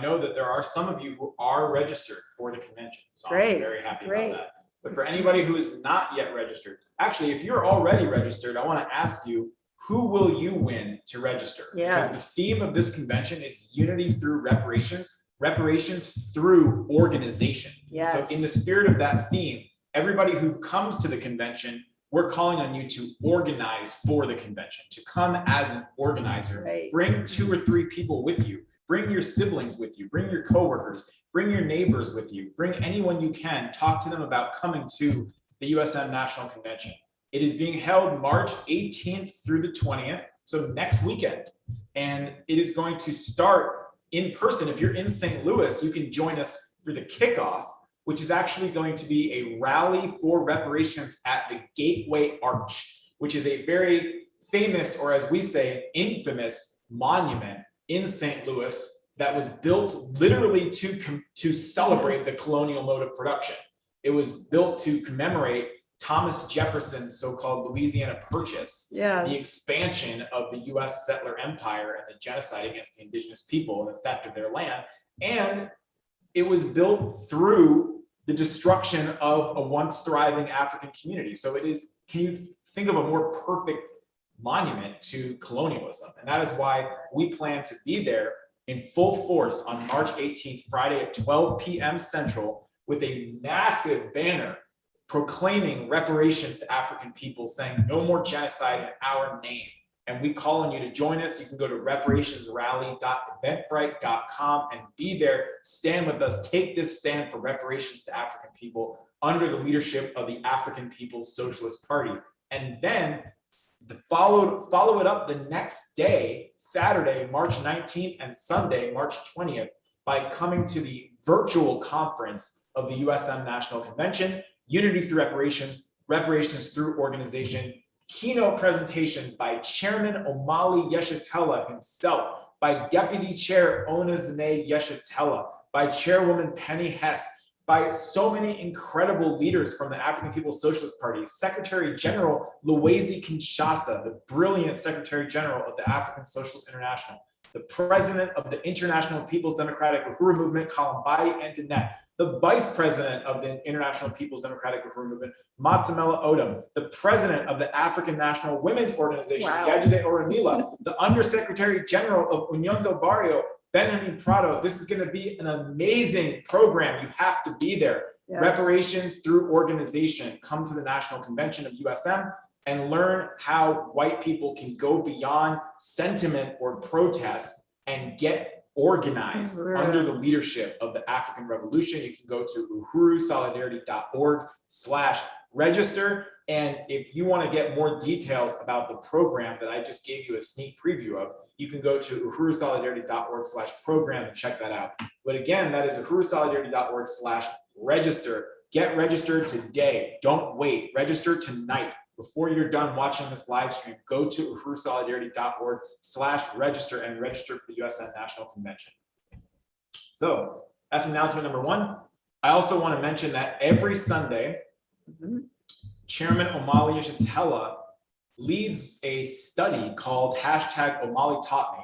know that there are some of you who are registered for the convention, so I'm very happy about that. But for anybody who is not yet registered, actually, if you're already registered, I want to ask you, who will you win to register? Yes. Because the theme of this convention is unity through reparations, reparations through organization. Yes. So in the spirit of that theme, everybody who comes to the convention, we're calling on you to organize for the convention, to come as an organizer. Right. Bring 2 or 3 people with you. Bring your siblings with you. Bring your coworkers. Bring your neighbors with you. Bring anyone you can. Talk to them about coming to the USM National Convention. It is being held March 18th through the 20th, so next weekend. And it is going to start in person. If you're in St. Louis, you can join us for the kickoff, which is actually going to be a rally for reparations at the Gateway Arch, which is a very famous, or as we say, infamous monument in St. Louis that was built literally to celebrate the colonial mode of production. It was built to commemorate Thomas Jefferson's so-called Louisiana Purchase, the expansion of the U.S. settler empire and the genocide against the indigenous people and the theft of their land. And it was built through the destruction of a once thriving African community. So it is, can you think of a more perfect monument to colonialism? And that is why we plan to be there in full force on March 18th, Friday at 12 p.m. Central, with a massive banner proclaiming reparations to African people, saying no more genocide in our name. And we call on you to join us. You can go to reparationsrally.eventbrite.com and be there. Stand with us. Take this stand for reparations to African people under the leadership of the African People's Socialist Party. And then follow it up the next day, Saturday, March 19th, and Sunday, March 20th, by coming to the virtual conference of the USM National Convention, Unity Through Reparations, Reparations Through Organization, keynote presentations by Chairman Omali Yeshitela himself, by Deputy Chair Ona Zane Yeshatella, by Chairwoman Penny Hess, by so many incredible leaders from the African People's Socialist Party, Secretary General Luwezi Kinshasa, the brilliant Secretary General of the African Socialist International, the President of the International People's Democratic Uhuru Movement, Kalambai Antoinette, the Vice President of the International People's Democratic Uhuru Movement, Matsamela Odom, the President of the African National Women's Organization, Yajide Oramila, the Undersecretary General of Unión del Barrio, Benjamin Prado. This is going to be an amazing program. You have to be there. Yes. Reparations through organization. Come to the National Convention of USM and learn how white people can go beyond sentiment or protest and get organized under the leadership of the African Revolution. You can go to uhurusolidarity.org/register. And if you want to get more details about the program that I just gave you a sneak preview of, you can go to uhurusolidarity.org/program and check that out. But again, that is uhurusolidarity.org/register. Get registered today. Don't wait. Register tonight. Before you're done watching this live stream, go to uhurusolidarity.org/register and register for the USN National Convention. So that's announcement number one. I also want to mention that every Sunday, Chairman Omali Yeshatella leads a study called #Omali Taught Me.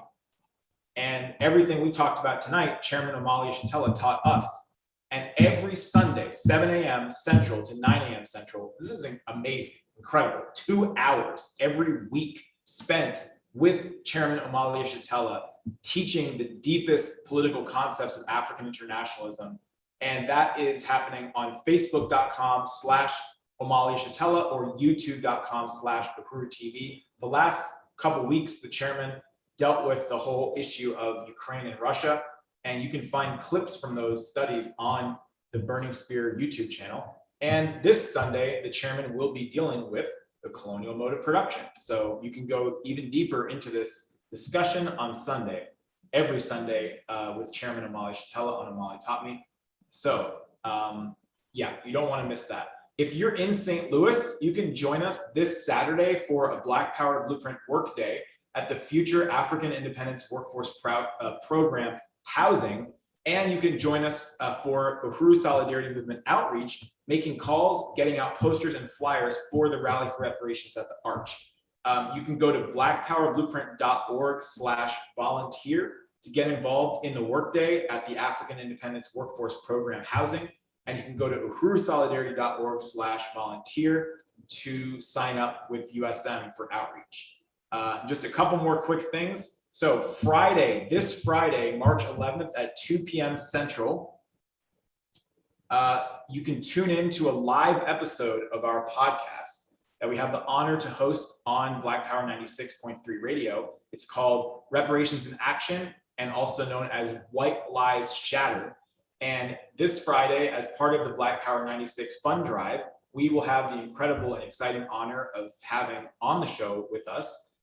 And everything we talked about tonight, Chairman Omali Yeshatella taught us. And every Sunday, 7 a.m. Central to 9 a.m. Central, this is amazing, incredible. 2 hours every week spent with Chairman Omali Yeshatella teaching the deepest political concepts of African internationalism. And that is happening on facebook.com/Omali Yeshatella or youtube.com/Uhuru TV. The last couple weeks, the chairman dealt with the whole issue of Ukraine and Russia. And you can find clips from those studies on the Burning Spear YouTube channel. And this Sunday, the chairman will be dealing with the colonial mode of production. So you can go even deeper into this discussion on Sunday, every Sunday with Chairman Omali Yeshatella on Omali Taught Me. So yeah, you don't want to miss that. If you're in St. Louis, you can join us this Saturday for a Black Power Blueprint Work Day at the Future African Independence Workforce Program Housing. And you can join us for Uhuru Solidarity Movement outreach, making calls, getting out posters and flyers for the Rally for Reparations at the Arch. You can go to blackpowerblueprint.org/volunteer to get involved in the workday at the African Independence Workforce Program Housing. And you can go to uhurusolidarity.org/volunteer to sign up with USM for outreach. Just a couple more quick things. So this Friday, March 11th at 2 p.m. Central, you can tune in to a live episode of our podcast that we have the honor to host on Black Power 96.3 Radio. It's called Reparations in Action, and also known as White Lies Shattered. And this Friday, as part of the Black Power 96 Fund Drive, we will have the incredible and exciting honor of having on the show with us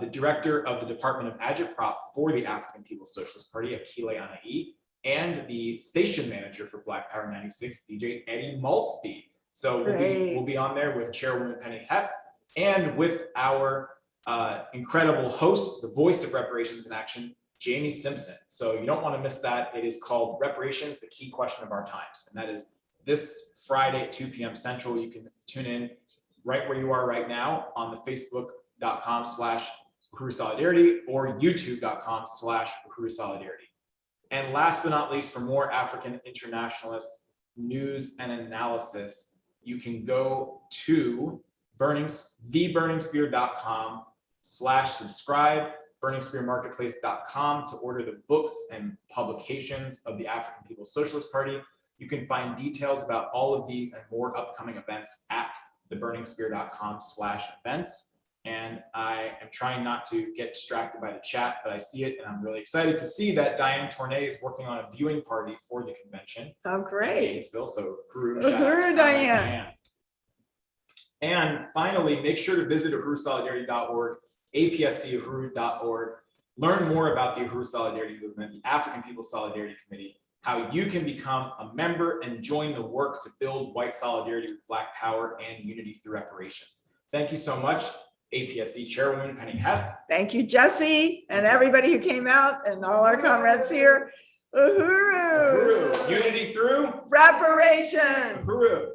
the director of the Department of Agitprop for the African People's Socialist Party, Akile Anai, and the station manager for Black Power 96, DJ Eddie Maltzby. So we'll be on there with Chairwoman Penny Hess and with our incredible host, the voice of Reparations in Action, Jamie Simpson. So you don't want to miss that. It is called Reparations, the Key Question of Our Times. And that is this Friday at 2 p.m. Central. You can tune in right where you are right now on the facebook.com/Uhuru Solidarity or youtube.com/Uhuru Solidarity. And last but not least, for more African internationalist news and analysis, you can go to theburningspear.com/subscribe, burningspearmarketplace.com to order the books and publications of the African People's Socialist Party. You can find details about all of these and more upcoming events at theburningspear.com/events. And I am trying not to get distracted by the chat, but I see it, and I'm really excited to see that Diane Tournay is working on a viewing party for the convention. Oh, great. Gainesville, so Diane. And finally, make sure to visit uhurusolidarity.org, APSC learn more about the Uhuru Solidarity Movement, the African People's Solidarity Committee, how you can become a member and join the work to build white solidarity with Black power and unity through reparations. Thank you so much. APSC Chairwoman Penny Hess. Thank you, Jesse, and everybody who came out and all our comrades here. Uhuru! Unity through Reparations! Uhuru!